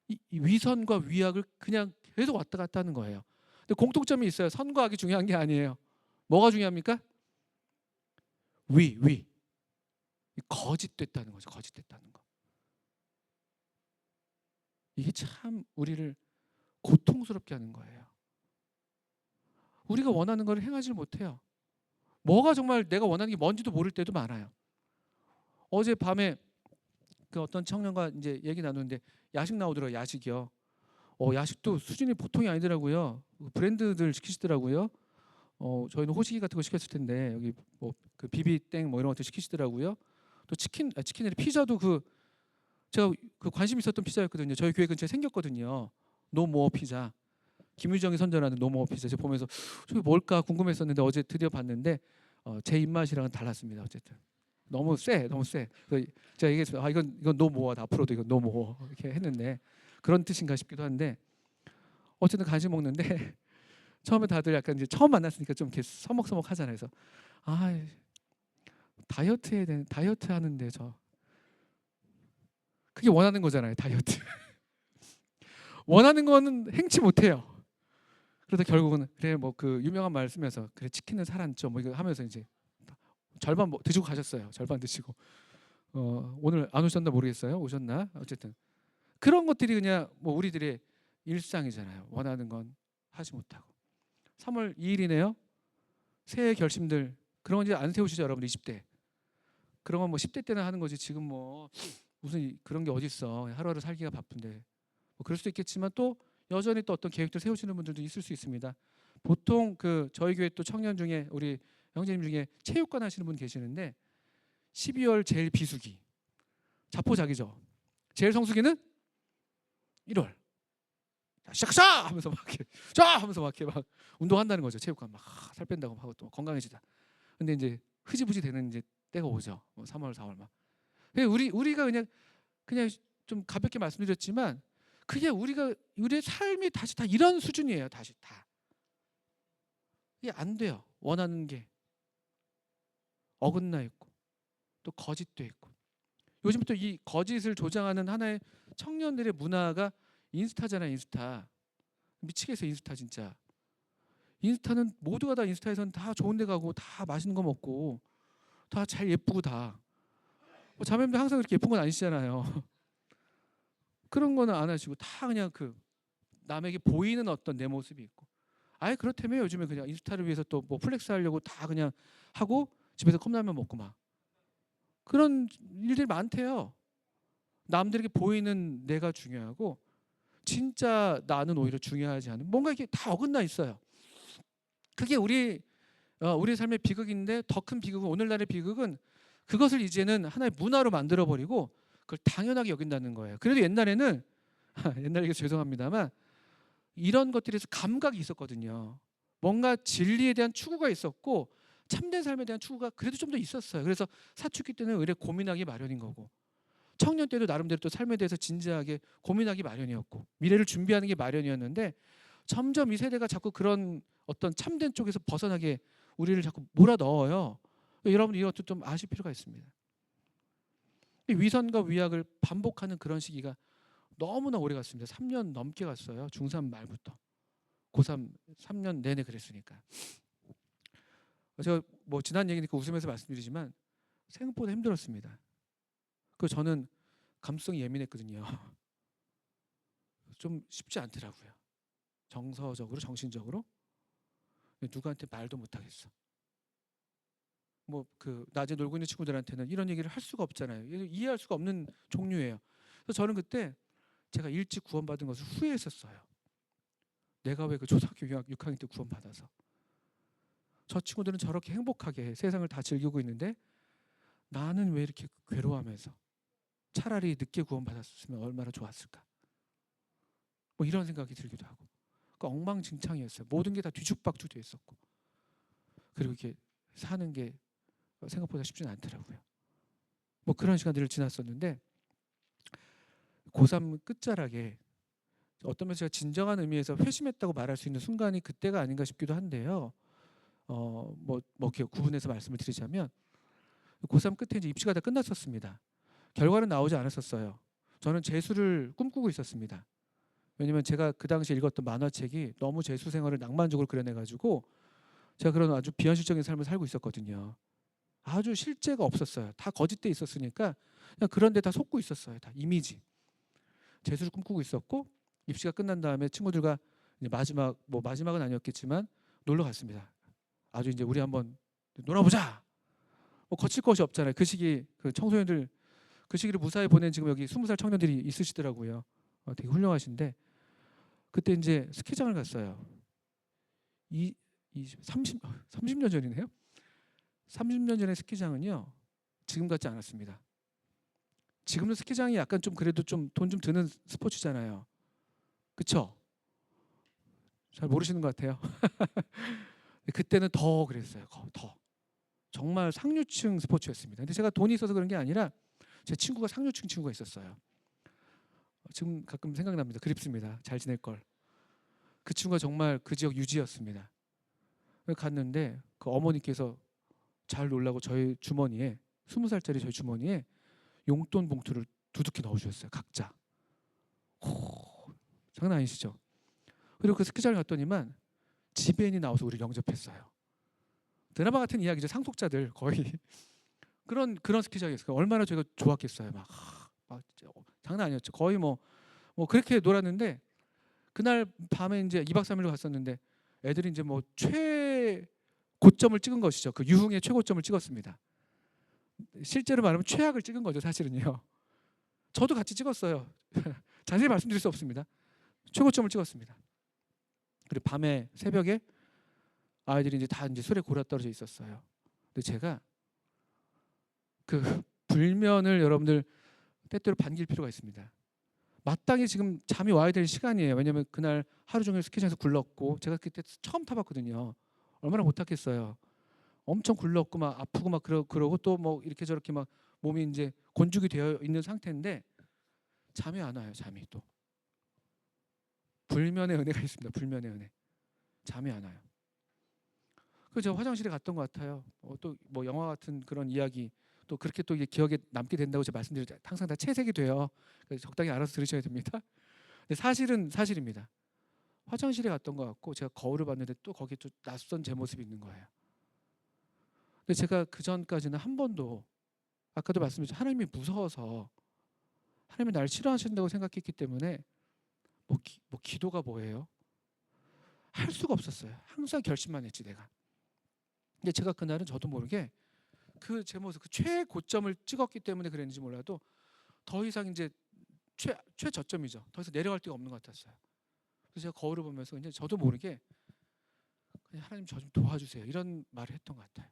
이 위선과 위악을 그냥 계속 왔다 갔다 하는 거예요. 근데 공통점이 있어요. 선과 악이 중요한 게 아니에요. 뭐가 중요합니까? 거짓됐다는 거죠. 거짓됐다는 거. 이게 참 우리를 고통스럽게 하는 거예요. 우리가 원하는 걸 행하지 못해요. 뭐가 정말 내가 원하는 게 뭔지도 모를 때도 많아요. 어제 밤에 그 어떤 청년과 이제 얘기 나누는데 야식 나오더라고요. 야식이요. 야식도 수준이 보통이 아니더라고요. 브랜드들 시키시더라고요. 저희는 호식이 같은 거 시켰을 텐데 여기 뭐 그 비비땡 뭐 이런 것들 시키시더라고요. 또 치킨에 피자도 제가 그 관심 있었던 피자였거든요. 저희 교회 근처에 생겼거든요. 노모어 피자. 김유정이 선전하는 노모어 피자. 제가 보면서 저게 뭘까 궁금했었는데 어제 드디어 봤는데 제 입맛이랑은 달랐습니다. 어쨌든 너무 세. 그래서 제가 얘기했어요. 이건 노모어다. 앞으로도 이건 노모어 이렇게 했는데 그런 뜻인가 싶기도 한데 어쨌든 간식 먹는데 처음에 다들 약간 이제 처음 만났으니까 좀 이렇게 서먹서먹 하잖아요. 그래서 다이어트 하는데 그게 원하는 거잖아요. 다이어트. 원하는 거는 행치 못해요. 그러다 결국은 그래 뭐 그 유명한 말 쓰면서 그래 치킨은 살았죠. 뭐 이거 하면서 이제 절반 드시고 가셨어요. 절반 드시고 오늘 안 오셨나 모르겠어요. 오셨나? 어쨌든 그런 것들이 그냥 뭐 우리들의 일상이잖아요. 원하는 건 하지 못하고. 3월 2일이네요. 새해 결심들 그런 건 이제 안 세우시죠, 여러분 20대. 그런 건 뭐 10대 때나 하는 거지. 지금 뭐 무슨 그런 게 어디 있어. 하루하루 살기가 바쁜데. 뭐 그럴 수도 있겠지만 또 여전히 또 어떤 계획들 세우시는 분들도 있을 수 있습니다. 보통 그 저희 교회 또 청년 중에 우리 형제님 중에 체육관 하시는 분 계시는데 12월 제일 비수기 자포자기죠. 제일 성수기는 1월. 시작하자 하면서 막 이렇게 막 운동한다는 거죠. 체육관 막 살 뺀다고 하고 또 건강해지자. 근데 이제 흐지부지 되는 이제 때가 오죠. 뭐 3월, 4월 막. 우리가 그냥 좀 가볍게 말씀드렸지만 그게 우리의 삶이 다시 다 이런 수준이에요. 다시 다. 이게 안 돼요. 원하는 게 어긋나 있고 또 거짓도 있고. 요즘 또 이 거짓을 조장하는 하나의 청년들의 문화가 인스타잖아요. 인스타. 미치겠어요. 인스타 진짜. 인스타는 모두가 다 인스타에서는 다 좋은 데 가고 다 맛있는 거 먹고 다 잘 예쁘고 다. 뭐 자매님들 항상 그렇게 예쁜 건 아니시잖아요. 그런 거는 안 하시고 다 그냥 그 남에게 보이는 어떤 내 모습이 있고. 아예 그렇다면 요즘에 그냥 인스타를 위해서 또 뭐 플렉스 하려고 다 그냥 하고 집에서 컵라면 먹고 막 그런 일들이 많대요. 남들에게 보이는 내가 중요하고 진짜 나는 오히려 중요하지 않은 뭔가 이게 다 어긋나 있어요. 그게 우리 삶의 비극인데 더 큰 비극은 오늘날의 비극은 그것을 이제는 하나의 문화로 만들어 버리고 그걸 당연하게 여긴다는 거예요. 그래도 옛날에는 옛날 얘기 죄송합니다만 이런 것들에서 감각이 있었거든요. 뭔가 진리에 대한 추구가 있었고 참된 삶에 대한 추구가 그래도 좀 더 있었어요. 그래서 사춘기 때는 의뢰 고민하기 마련인 거고, 청년 때도 나름대로 또 삶에 대해서 진지하게 고민하기 마련이었고, 미래를 준비하는 게 마련이었는데, 점점 이 세대가 자꾸 그런 어떤 참된 쪽에서 벗어나게 우리를 자꾸 몰아 넣어요. 여러분 이것도 좀 아실 필요가 있습니다. 이 위선과 위약을 반복하는 그런 시기가 너무나 오래 갔습니다. 3년 넘게 갔어요. 중3 말부터 고3 3년 내내 그랬으니까. 제가 뭐 지난 얘기니까 웃으면서 말씀드리지만 생각보다 힘들었습니다. 그 저는 감수성이 예민했거든요. 좀 쉽지 않더라고요. 정서적으로, 정신적으로 누구한테 말도 못 하겠어. 뭐 그 낮에 놀고 있는 친구들한테는 이런 얘기를 할 수가 없잖아요. 이해할 수가 없는 종류예요. 그래서 저는 그때 제가 일찍 구원받은 것을 후회했었어요. 내가 왜 그 초등학교 6학년 때 구원받아서, 저 친구들은 저렇게 행복하게 세상을 다 즐기고 있는데 나는 왜 이렇게 괴로워하면서, 차라리 늦게 구원받았으면 얼마나 좋았을까. 뭐 이런 생각이 들기도 하고. 그러니까 엉망진창이었어요. 모든 게 다 뒤죽박죽 돼 있었고, 그리고 이렇게 사는 게 생각보다 쉽지는 않더라고요. 뭐 그런 시간들을 지났었는데, 고3 끝자락에 어떤 면에서 제가 진정한 의미에서 회심했다고 말할 수 있는 순간이 그때가 아닌가 싶기도 한데요. 뭐 이렇게 구분해서 말씀을 드리자면, 고3 끝에 이제 입시가 다 끝났었습니다. 결과는 나오지 않았었어요. 저는 재수를 꿈꾸고 있었습니다. 왜냐면 제가 그 당시에 읽었던 만화책이 너무 재수 생활을 낭만적으로 그려내가지고 제가 그런 아주 비현실적인 삶을 살고 있었거든요. 아주 실제가 없었어요. 다 거짓돼 있었으니까 그냥 그런 데 다 속고 있었어요. 다 이미지. 재수를 꿈꾸고 있었고, 입시가 끝난 다음에 친구들과 이제 마지막은 아니었겠지만 놀러 갔습니다. 아주 이제 우리 한번 놀아보자. 뭐 거칠 것이 없잖아요. 그 시기 그 청소년들, 그 시기를 무사히 보낸 지금 여기 20살 청년들이 있으시더라고요. 되게 훌륭하신데, 그때 이제 스키장을 갔어요. 이 30년 전이네요. 30년 전에 스키장은요 지금 같지 않았습니다. 지금은 스키장이 약간 좀 그래도 좀 돈 좀 드는 스포츠잖아요. 그쵸? 잘 모르시는 것 같아요. 그때는 더 그랬어요. 더 정말 상류층 스포츠였습니다. 근데 제가 돈이 있어서 그런 게 아니라 제 친구가 상류층 친구가 있었어요. 지금 가끔 생각납니다. 그립습니다. 잘 지낼 걸. 그 친구가 정말 그 지역 유지였습니다. 갔는데 그 어머니께서 잘 놀라고 저희 주머니에, 20살짜리 저희 주머니에 용돈 봉투를 두둑히 넣어주셨어요. 각자. 장난 아니시죠? 그리고 그 스키장을 갔더니만 지배인이 나와서 우리를 영접했어요. 드라마 같은 이야기죠. 상속자들 거의. 그런 스키장이었어요. 얼마나 저희가 좋았겠어요. 막 장난 아니었죠. 거의 뭐 그렇게 놀았는데, 그날 밤에 이제 2박 3일로 갔었는데 애들이 이제 뭐 최고점을 찍은 것이죠. 그 유흥의 최고점을 찍었습니다. 실제로 말하면 최악을 찍은 거죠, 사실은요. 저도 같이 찍었어요. 자세히 말씀드릴 수 없습니다. 최고점을 찍었습니다. 그리고 밤에 새벽에 아이들이 이제 다 이제 술에 골아 떨어져 있었어요. 근데 제가 그 불면을 여러분들 때때로 반길 필요가 있습니다. 마땅히 지금 잠이 와야 될 시간이에요. 왜냐하면 그날 하루 종일 스키장에서 굴렀고, 제가 그때 처음 타봤거든요. 얼마나 못 탔겠어요. 엄청 굴렀고 막 아프고 막 그러고 또 뭐 이렇게 저렇게 막 몸이 이제 곤죽이 되어 있는 상태인데 잠이 안 와요. 잠이 또 불면의 은혜가 있습니다. 불면의 은혜. 잠이 안 와요. 그래서 제가 화장실에 갔던 것 같아요. 또 뭐 영화 같은 그런 이야기 또 그렇게 또 이게 기억에 남게 된다고 제가 말씀드리죠. 항상 다 채색이 돼요. 그래서 적당히 알아서 들으셔야 됩니다. 근데 사실은 사실입니다. 화장실에 갔던 것 같고 제가 거울을 봤는데 또 거기에 또 낯선 제 모습이 있는 거예요. 근데 제가 그 전까지는 한 번도, 아까도 말씀드렸죠, 하나님이 무서워서, 하나님이 날 싫어하신다고 생각했기 때문에 뭐 기도가 뭐예요? 할 수가 없었어요. 항상 결심만 했지 내가. 근데 제가 그날은 저도 모르게 그 제 모습, 그 최고점을 찍었기 때문에 그랬는지 몰라도 더 이상 이제 최저점이죠. 더 이상 내려갈 데가 없는 것 같았어요. 그래서 제가 거울을 보면서 이제 저도 모르게 그냥 하나님 저 좀 도와주세요 이런 말을 했던 것 같아요.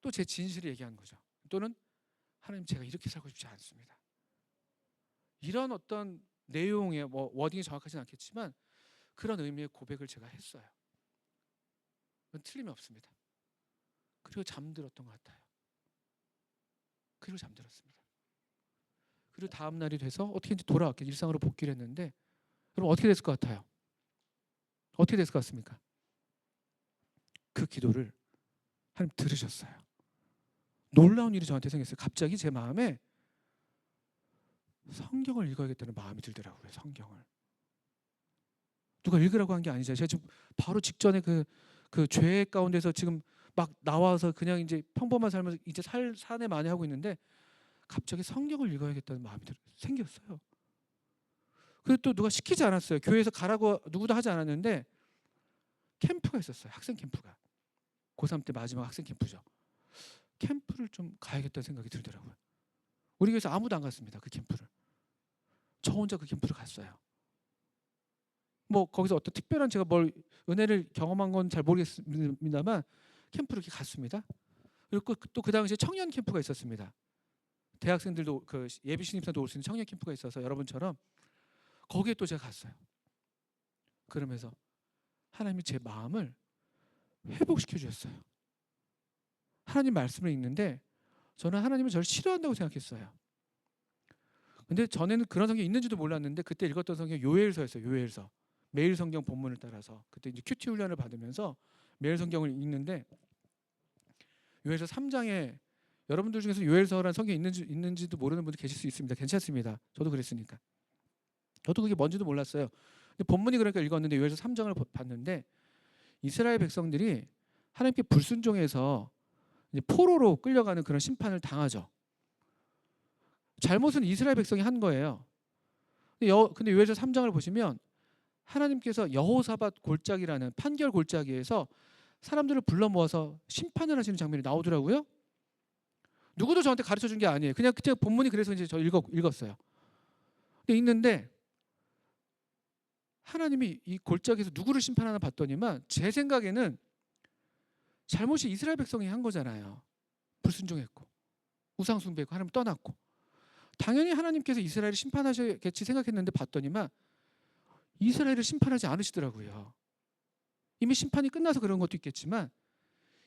또 제 진실을 얘기한 거죠. 또는 하나님 제가 이렇게 살고 싶지 않습니다. 이런 어떤 내용의 뭐 워딩이 정확하지는 않겠지만 그런 의미의 고백을 제가 했어요. 그건 틀림이 없습니다. 그리고 잠들었던 것 같아요. 그리고 잠들었습니다. 그리고 다음 날이 돼서 어떻게든지 돌아왔게 일상으로 복귀를 했는데 여러분 어떻게 됐을 것 같아요? 어떻게 됐을 것 같습니까? 그 기도를 하나님 들으셨어요. 놀라운 일이 저한테 생겼어요. 갑자기 제 마음에 성경을 읽어야겠다는 마음이 들더라고요. 성경을. 누가 읽으라고 한 게 아니죠. 제가 지금 바로 직전에 그 죄 가운데서 지금 막 나와서 그냥 이제 평범한 삶을 이제 산에 많이 하고 있는데 갑자기 성경을 읽어야겠다는 마음이 생겼어요. 그리고 또 누가 시키지 않았어요. 교회에서 가라고 누구도 하지 않았는데 캠프가 있었어요. 학생 캠프가. 고3 때 마지막 학생 캠프죠. 캠프를 좀 가야겠다는 생각이 들더라고요. 우리 교회에서 아무도 안 갔습니다. 그 캠프를. 저 혼자 그 캠프를 갔어요. 뭐 거기서 어떤 특별한 제가 뭘 은혜를 경험한 건 잘 모르겠습니다만 캠프를 이렇게 갔습니다. 그리고 또 그 당시에 청년 캠프가 있었습니다. 대학생들도 그 예비 신입사도 올 수 있는 청년 캠프가 있어서 여러분처럼 거기에 또 제가 갔어요. 그러면서 하나님이 제 마음을 회복시켜 주셨어요. 하나님 말씀을 읽는데 저는 하나님은 저를 싫어한다고 생각했어요. 근데 전에는 그런 성경이 있는지도 몰랐는데 그때 읽었던 성경이 요엘서였어요. 요엘서. 매일 성경 본문을 따라서 그때 이제 큐티 훈련을 받으면서 매일 성경을 읽는데 요엘서 3장에 여러분들 중에서 요엘서라는 성경이 있는지도 모르는 분들 계실 수 있습니다. 괜찮습니다. 저도 그랬으니까. 저도 그게 뭔지도 몰랐어요. 근데 본문이 그러니까 읽었는데 요엘서 3장을 봤는데 이스라엘 백성들이 하나님께 불순종해서 이제 포로로 끌려가는 그런 심판을 당하죠. 잘못은 이스라엘 백성이 한 거예요. 근데 요엘서 3장을 보시면 하나님께서 여호사밧 골짜기라는 판결 골짜기에서 사람들을 불러 모아서 심판을 하시는 장면이 나오더라고요. 누구도 저한테 가르쳐 준 게 아니에요. 그냥 그때 본문이 그래서 이제 저 읽었어요. 근데 있는데 하나님이 이 골짜기에서 누구를 심판하나 봤더니만 제 생각에는 잘못이 이스라엘 백성이 한 거잖아요. 불순종했고 우상 숭배했고 하나님 떠났고 당연히 하나님께서 이스라엘을 심판하시겠지 생각했는데 봤더니만 이스라엘을 심판하지 않으시더라고요. 이미 심판이 끝나서 그런 것도 있겠지만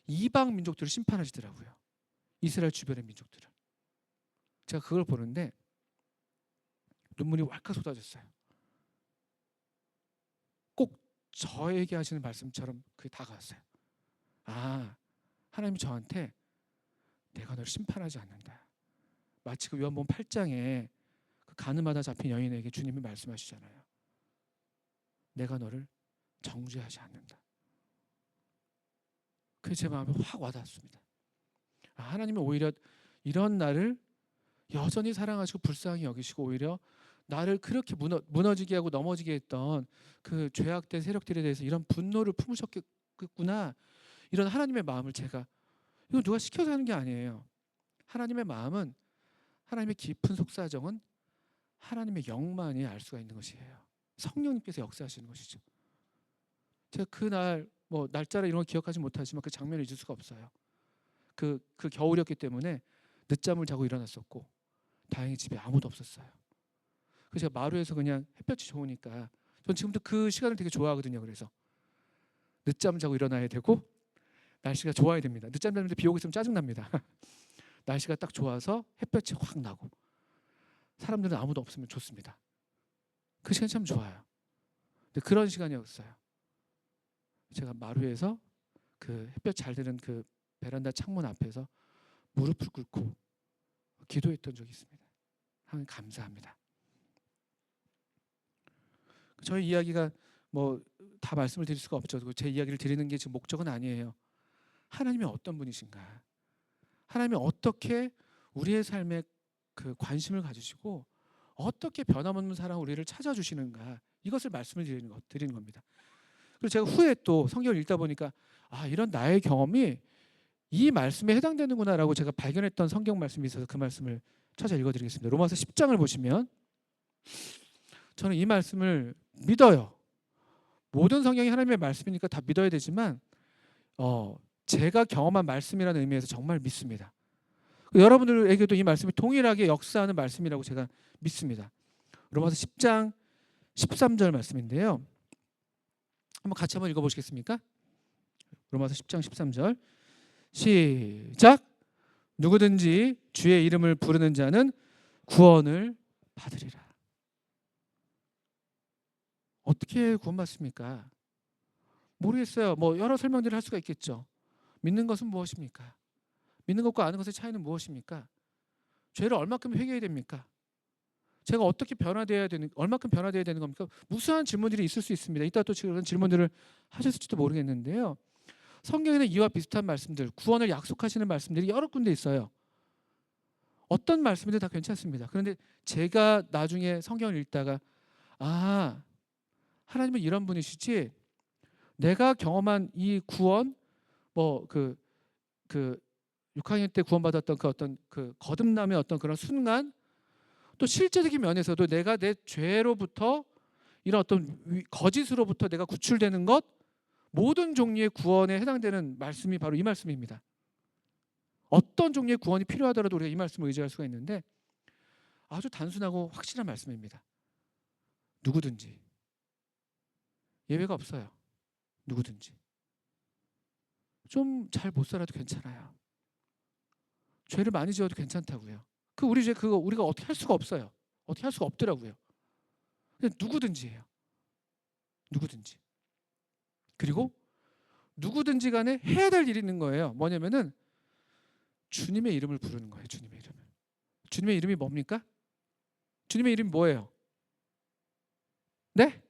이방 민족들을 심판하시더라고요. 이스라엘 주변의 민족들을. 제가 그걸 보는데 눈물이 왈칵 쏟아졌어요. 꼭 저에게 하시는 말씀처럼 그게 다가왔어요. 아, 하나님이 저한테 내가 널 심판하지 않는다. 마치 그 요한복음 8장에 그 가늠하다 잡힌 여인에게 주님이 말씀하시잖아요. 내가 너를 정죄하지 않는다. 그게 제 마음에 확 와닿았습니다. 하나님은 오히려 이런 나를 여전히 사랑하시고 불쌍히 여기시고 오히려 나를 그렇게 무너지게 하고 넘어지게 했던 그 죄악된 세력들에 대해서 이런 분노를 품으셨겠구나. 이런 하나님의 마음을 제가 이거 누가 시켜서 하는 게 아니에요. 하나님의 마음은 하나님의 깊은 속사정은 하나님의 영만이 알 수가 있는 것이에요. 성령님께서 역사하시는 것이죠. 제가 그날 뭐 날짜를 이런 걸 기억하지 못하지만 그 장면을 잊을 수가 없어요. 그 겨울이었기 때문에 늦잠을 자고 일어났었고 다행히 집에 아무도 없었어요. 그래서 제가 마루에서 그냥 햇볕이 좋으니까 전 지금도 그 시간을 되게 좋아하거든요. 그래서 늦잠 자고 일어나야 되고 날씨가 좋아야 됩니다. 늦잠 자는데 비 오고 있으면 짜증납니다. 날씨가 딱 좋아서 햇볕이 확 나고 사람들은 아무도 없으면 좋습니다. 그 시간 참 좋아요. 근데 그런 시간이었어요. 제가 마루에서 그 햇볕 잘 드는 그 베란다 창문 앞에서 무릎을 꿇고 기도했던 적이 있습니다. 하나님 감사합니다. 저희 이야기가 뭐 다 말씀을 드릴 수가 없죠. 제 이야기를 드리는 게 지금 목적은 아니에요. 하나님이 어떤 분이신가? 하나님이 어떻게 우리의 삶에 그 관심을 가지시고 어떻게 변함없는 사랑 우리를 찾아주시는가? 이것을 말씀을 드리는 겁니다. 그리고 제가 후에 또 성경을 읽다 보니까 이런 나의 경험이 이 말씀에 해당되는구나라고 제가 발견했던 성경 말씀이 있어서 그 말씀을 찾아 읽어드리겠습니다. 로마서 10장을 보시면 저는 이 말씀을 믿어요. 모든 성경이 하나님의 말씀이니까 다 믿어야 되지만 제가 경험한 말씀이라는 의미에서 정말 믿습니다. 여러분들에게도 이 말씀이 동일하게 역사하는 말씀이라고 제가 믿습니다. 로마서 10장 13절 말씀인데요. 한번 같이 한번 읽어보시겠습니까? 로마서 10장 13절 시작. 누구든지 주의 이름을 부르는 자는 구원을 받으리라. 어떻게 구원받습니까? 모르겠어요. 뭐 여러 설명들을 할 수가 있겠죠. 믿는 것은 무엇입니까? 믿는 것과 아는 것의 차이는 무엇입니까? 죄를 얼마큼 회개해야 됩니까? 제가 어떻게 얼마큼 변화되어야 되는 겁니까? 무수한 질문들이 있을 수 있습니다. 이따 또 그런 질문들을 하셨을지도 모르겠는데요. 성경에는 이와 비슷한 말씀들, 구원을 약속하시는 말씀들이 여러 군데 있어요. 어떤 말씀이든 다 괜찮습니다. 그런데 제가 나중에 성경을 읽다가 하나님은 이런 분이시지, 내가 경험한 이 구원, 뭐 그 6학년 때 구원받았던 그 어떤 그 거듭남의 어떤 그런 순간, 또 실제적인 면에서도 내가 내 죄로부터 이런 어떤 거짓으로부터 내가 구출되는 것, 모든 종류의 구원에 해당되는 말씀이 바로 이 말씀입니다. 어떤 종류의 구원이 필요하더라도 우리가 이 말씀을 의지할 수가 있는데 아주 단순하고 확실한 말씀입니다. 누구든지, 예외가 없어요. 누구든지. 좀 잘 못 살아도 괜찮아요. 죄를 많이 지어도 괜찮다고요. 우리 죄 그거 우리가 어떻게 할 수가 없어요. 어떻게 할 수가 없더라고요. 그냥 누구든지예요. 누구든지. 그리고 누구든지 간에 해야 될 일이 있는 거예요. 뭐냐면은 주님의 이름을 부르는 거예요. 주님의 이름을. 주님의 이름이 뭡니까? 주님의 이름이 뭐예요? 네?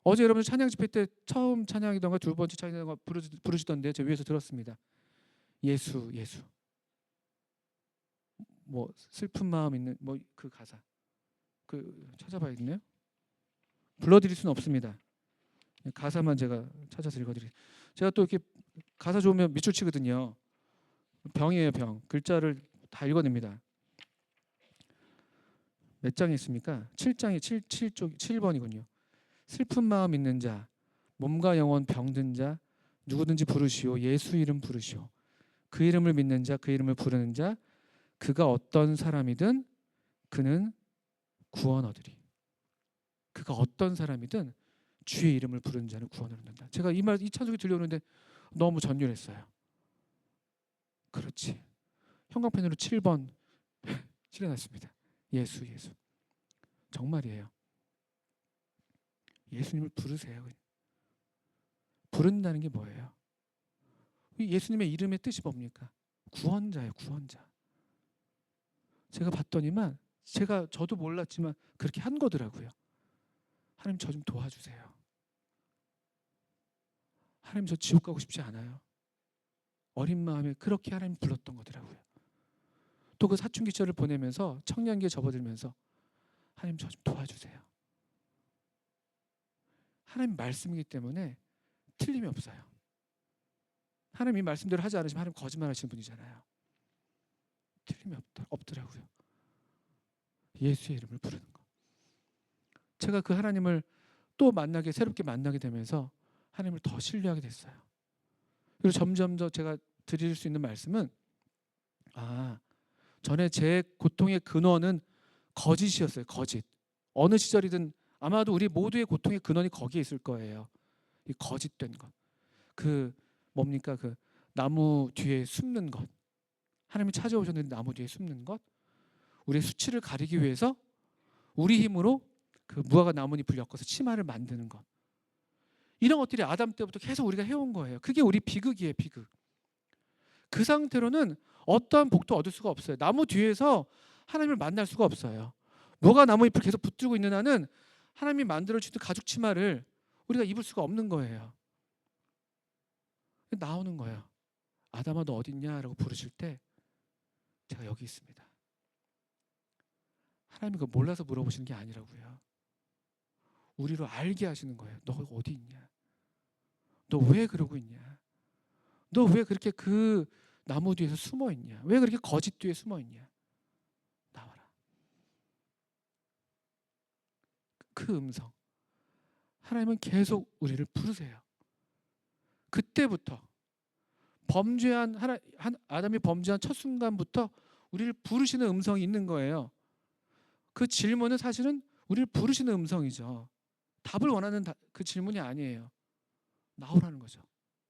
어제 여러분 찬양 집회 때 처음 찬양이던가 두 번째 찬양이던가 부르시던데 저 위에서 들었습니다. 예수, 예수. 뭐 슬픈 마음 있는 뭐 그 가사. 찾아봐야겠네요. 불러드릴 수는 없습니다. 가사만 제가 찾아서 읽어드릴게요. 제가 또 이렇게 가사 좋으면 밑줄 치거든요. 병이에요, 병. 글자를 다 읽어냅니다. 몇 장이 있습니까? 7장이 7번이군요. 슬픈 마음 있는 자, 몸과 영혼 병든 자, 누구든지 부르시오. 예수 이름 부르시오. 그 이름을 믿는 자, 그 이름을 부르는 자, 그가 어떤 사람이든 그는 구원 얻으리. 그가 어떤 사람이든 주의 이름을 부르는 자는 구원을 얻는다. 제가 이 찬송이 들려오는데 너무 전율했어요. 그렇지. 형광펜으로 7번 칠해놨습니다. 예수, 예수. 정말이에요. 예수님을 부르세요. 부른다는 게 뭐예요? 예수님의 이름의 뜻이 뭡니까? 구원자예요. 구원자. 제가 봤더니만 저도 몰랐지만 그렇게 한 거더라고요. 하나님 저 좀 도와주세요. 하나님 저 지옥 가고 싶지 않아요. 어린 마음에 그렇게 하나님 불렀던 거더라고요. 또 그 사춘기절을 보내면서 청년기에 접어들면서 하나님 저 좀 도와주세요. 하나님 말씀이기 때문에 틀림이 없어요. 하나님 이 말씀대로 하지 않으시면 하나님 거짓말하시는 분이잖아요. 틀림이 없더라고요. 예수의 이름을 부르는 거. 제가 그 하나님을 또 새롭게 만나게 되면서 하나님을 더 신뢰하게 됐어요. 그리고 점점 더 제가 드릴 수 있는 말씀은 전에 제 고통의 근원은 거짓이었어요. 거짓. 어느 시절이든 아마도 우리 모두의 고통의 근원이 거기에 있을 거예요. 이 거짓된 것. 뭡니까? 나무 뒤에 숨는 것. 하나님이 찾아오셨는데 나무 뒤에 숨는 것. 우리의 수치를 가리기 위해서 우리 힘으로 무화과 나뭇잎을 엮어서 치마를 만드는 것. 이런 것들이 아담 때부터 계속 우리가 해온 거예요. 그게 우리 비극이에요. 비극. 그 상태로는 어떠한 복도 얻을 수가 없어요. 나무 뒤에서 하나님을 만날 수가 없어요. 무화과 나뭇잎을 계속 붙들고 있는 한은 하나님이 만들어주신 가죽 치마를 우리가 입을 수가 없는 거예요. 나오는 거예요. 아담아 너 어디 있냐라고 부르실 때 제가 여기 있습니다. 하나님이 그거 몰라서 물어보시는 게 아니라고요. 우리로 알게 하시는 거예요. 너 어디 있냐? 너 왜 그러고 있냐? 너 왜 그렇게 그 나무 뒤에서 숨어 있냐? 왜 그렇게 거짓 뒤에 숨어 있냐? 나와라. 그 음성. 하나님은 계속 우리를 부르세요. 그때부터 아담이 범죄한 첫 순간부터 우리를 부르시는 음성이 있는 거예요. 그 질문은 사실은 우리를 부르시는 음성이죠. 답을 원하는 그 질문이 아니에요. 나오라는 거죠.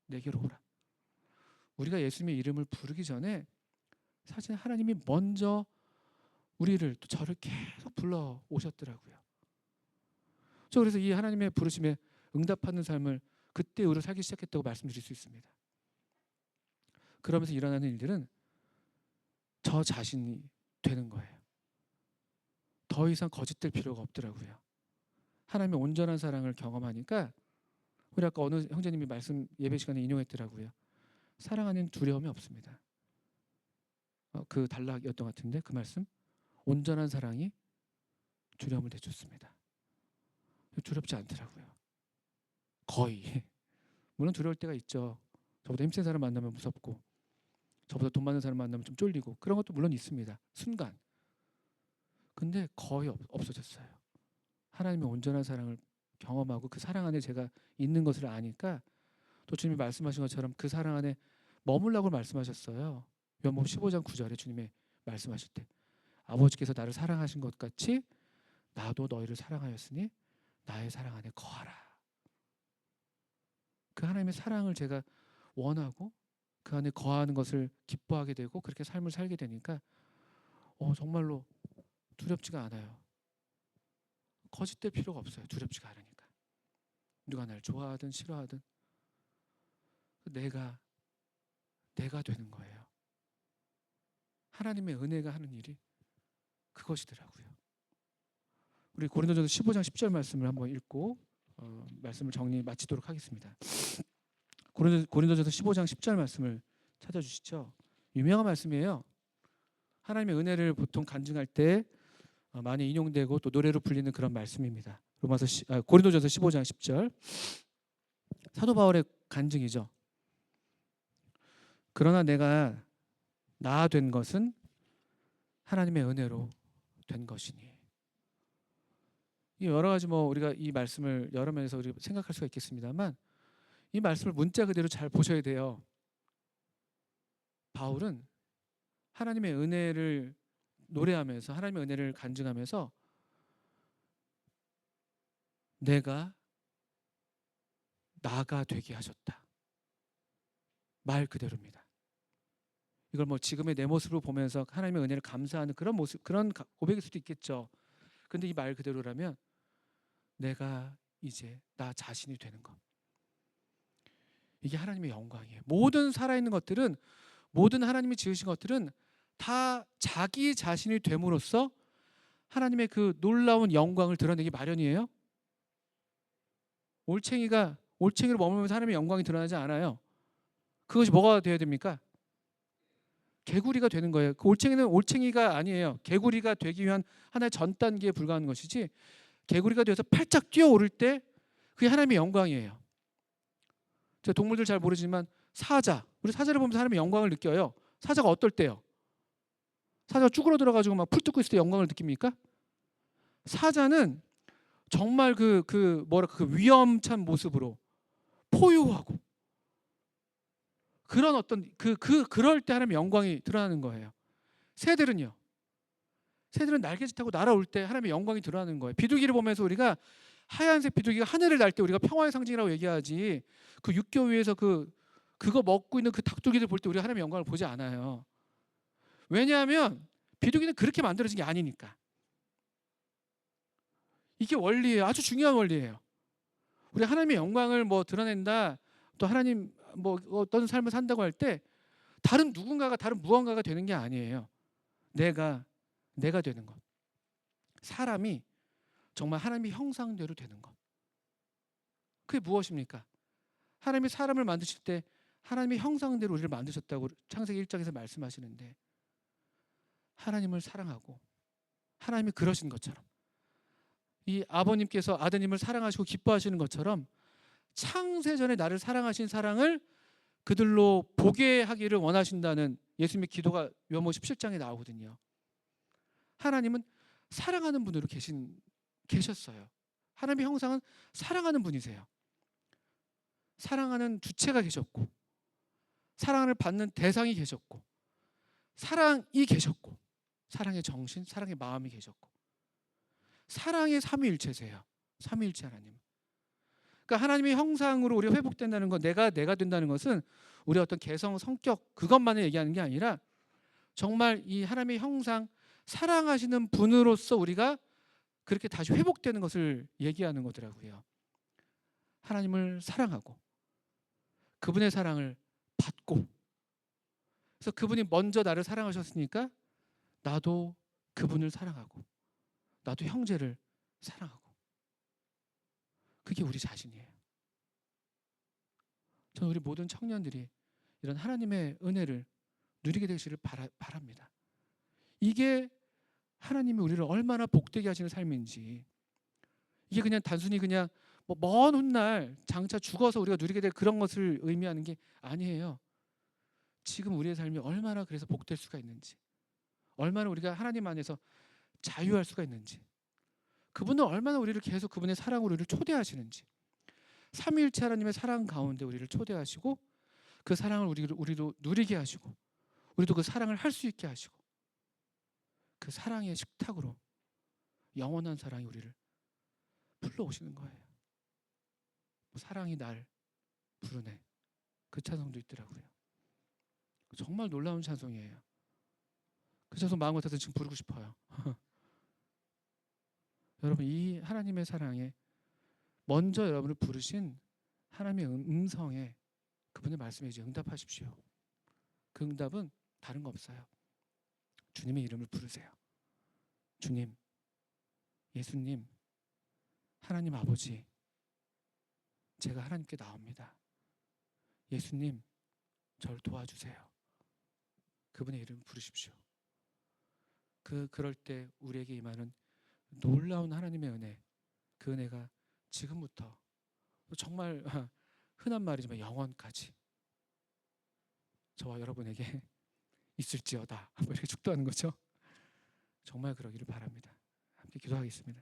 내게로 오라. 우리가 예수님의 이름을 부르기 전에 사실 하나님이 먼저 우리를 또 저를 계속 불러 오셨더라고요. 저 그래서 이 하나님의 부르심에 응답하는 삶을 그때 우리로 살기 시작했다고 말씀드릴 수 있습니다. 그러면서 일어나는 일들은 저 자신이 되는 거예요. 더 이상 거짓될 필요가 없더라고요. 하나님의 온전한 사랑을 경험하니까 우리 아까 어느 형제님이 말씀 예배 시간에 인용했더라고요. 사랑 안에는 두려움이 없습니다. 그 단락이었던 것 같은데 그 말씀 온전한 사랑이 두려움을 내쫓습니다. 두렵지 않더라고요. 거의. 물론 두려울 때가 있죠. 저보다 힘센 사람 만나면 무섭고 저보다 돈 많은 사람 만나면 좀 쫄리고 그런 것도 물론 있습니다. 순간. 근데 거의 없어졌어요. 하나님의 온전한 사랑을 경험하고 그 사랑 안에 제가 있는 것을 아니까 또 주님이 말씀하신 것처럼 그 사랑 안에 머물라고 말씀하셨어요. 요한복음 15장 9절에 주님의 말씀하실 때 아버지께서 나를 사랑하신 것 같이 나도 너희를 사랑하였으니 나의 사랑 안에 거하라. 그 하나님의 사랑을 제가 원하고 그 안에 거하는 것을 기뻐하게 되고 그렇게 삶을 살게 되니까 정말로 두렵지가 않아요. 거짓될 필요가 없어요. 두렵지가 않으니까. 누가 날 좋아하든 싫어하든 내가 되는 거예요. 하나님의 은혜가 하는 일이 그것이더라고요. 우리 고린도전서 15장 10절 말씀을 한번 읽고 말씀을 정리 마치도록 하겠습니다. 고린도전서 15장 10절 말씀을 찾아주시죠. 유명한 말씀이에요. 하나님의 은혜를 보통 간증할 때 많이 인용되고 또 노래로 불리는 그런 말씀입니다. 고린도전서 15장 10절 사도 바울의 간증이죠. 그러나 내가 나 된 것은 하나님의 은혜로 된 것이니. 여러 가지 우리가 이 말씀을 여러 면에서 우리가 생각할 수가 있겠습니다만 이 말씀을 문자 그대로 잘 보셔야 돼요. 바울은 하나님의 은혜를 노래하면서 하나님의 은혜를 간증하면서 내가 나가 되게 하셨다. 말 그대로입니다. 이걸 지금의 내 모습을 보면서 하나님의 은혜를 감사하는 그런 모습, 그런 고백일 수도 있겠죠. 근데 이 말 그대로라면 내가 이제 나 자신이 되는 것. 이게 하나님의 영광이에요. 모든 살아있는 것들은, 모든 하나님이 지으신 것들은 다 자기 자신이 됨으로써 하나님의 그 놀라운 영광을 드러내기 마련이에요. 올챙이로 머물면서 하나님의 영광이 드러나지 않아요. 그것이 뭐가 되어야 됩니까? 개구리가 되는 거예요. 그 올챙이는 올챙이가 아니에요. 개구리가 되기 위한 하나의 전 단계에 불과한 것이지, 개구리가 되어서 팔짝 뛰어오를 때 그게 하나님의 영광이에요. 제가 동물들 잘 모르지만 우리 사자를 보면서 하나님의 영광을 느껴요. 사자가 어떨 때요? 사자가 쭈그러들어가지고 막 풀 뜯고 있을 때 영광을 느낍니까? 사자는 정말 그 위험찬 모습으로 포효하고 그런 그럴 때 하나님의 영광이 드러나는 거예요. 새들은 날개짓 타고 날아올 때 하나님의 영광이 드러나는 거예요. 비둘기를 보면서 우리가 하얀색 비둘기가 하늘을 날 때 우리가 평화의 상징이라고 얘기하지, 그 육교 위에서 그거 먹고 있는 그 닭둘기들 볼 때 우리가 하나님의 영광을 보지 않아요. 왜냐하면 비둘기는 그렇게 만들어진 게 아니니까. 이게 원리예요. 아주 중요한 원리예요. 우리 하나님의 영광을 드러낸다, 또 하나님 어떤 삶을 산다고 할 때 다른 누군가가, 다른 무언가가 되는 게 아니에요. 내가 되는 것. 사람이 정말 하나님의 형상대로 되는 것. 그게 무엇입니까? 하나님이 사람을 만드실 때 하나님의 형상대로 우리를 만드셨다고 창세기 1장에서 말씀하시는데, 하나님을 사랑하고 하나님이 그러신 것처럼, 이 아버님께서 아드님을 사랑하시고 기뻐하시는 것처럼 창세전에 나를 사랑하신 사랑을 그들로 보게 하기를 원하신다는 예수님의 기도가 요한복음 17장에 나오거든요. 하나님은 사랑하는 분으로 계셨어요. 하나님의 형상은 사랑하는 분이세요. 사랑하는 주체가 계셨고, 사랑을 받는 대상이 계셨고, 사랑이 계셨고, 사랑의 정신, 사랑의 마음이 계셨고, 사랑의 삼위일체세요. 삼위일체 하나님. 그러니까 하나님의 형상으로 우리가 회복된다는 것, 내가 된다는 것은 우리의 어떤 개성, 성격 그것만을 얘기하는 게 아니라 정말 이 하나님의 형상, 사랑하시는 분으로서 우리가 그렇게 다시 회복되는 것을 얘기하는 거더라고요. 하나님을 사랑하고 그분의 사랑을 받고, 그래서 그분이 먼저 나를 사랑하셨으니까 나도 그분을 사랑하고 나도 형제를 사랑하고, 그게 우리 자신이에요. 저는 우리 모든 청년들이 이런 하나님의 은혜를 누리게 되시를 바랍니다. 이게 하나님이 우리를 얼마나 복되게 하시는 삶인지, 이게 그냥 단순히 그냥 뭐 먼 훗날 장차 죽어서 우리가 누리게 될 그런 것을 의미하는 게 아니에요. 지금 우리의 삶이 얼마나 그래서 복될 수가 있는지, 얼마나 우리가 하나님 안에서 자유할 수가 있는지, 그분은 얼마나 우리를 계속 그분의 사랑으로 우리를 초대하시는지, 삼위일체 하나님의 사랑 가운데 우리를 초대하시고 그 사랑을 우리도 누리게 하시고 우리도 그 사랑을 할 수 있게 하시고, 그 사랑의 식탁으로 영원한 사랑이 우리를 불러오시는 거예요. 사랑이 날 부르네, 그 찬송도 있더라고요. 정말 놀라운 찬송이에요. 그 찬송 마음 같아서 지금 부르고 싶어요. 여러분, 이 하나님의 사랑에 먼저 여러분을 부르신 하나님의 음성에 그분의 말씀에 이제 응답하십시오. 그 응답은 다른 거 없어요. 주님의 이름을 부르세요. 주님, 예수님, 하나님 아버지, 제가 하나님께 나옵니다. 예수님, 저를 도와주세요. 그분의 이름 부르십시오. 그럴 때 우리에게 임하는 놀라운 하나님의 은혜, 그 은혜가 지금부터 정말 흔한 말이지만 영원까지 저와 여러분에게 있을지어다, 이렇게 축도하는 거죠. 정말 그러기를 바랍니다. 함께 기도하겠습니다.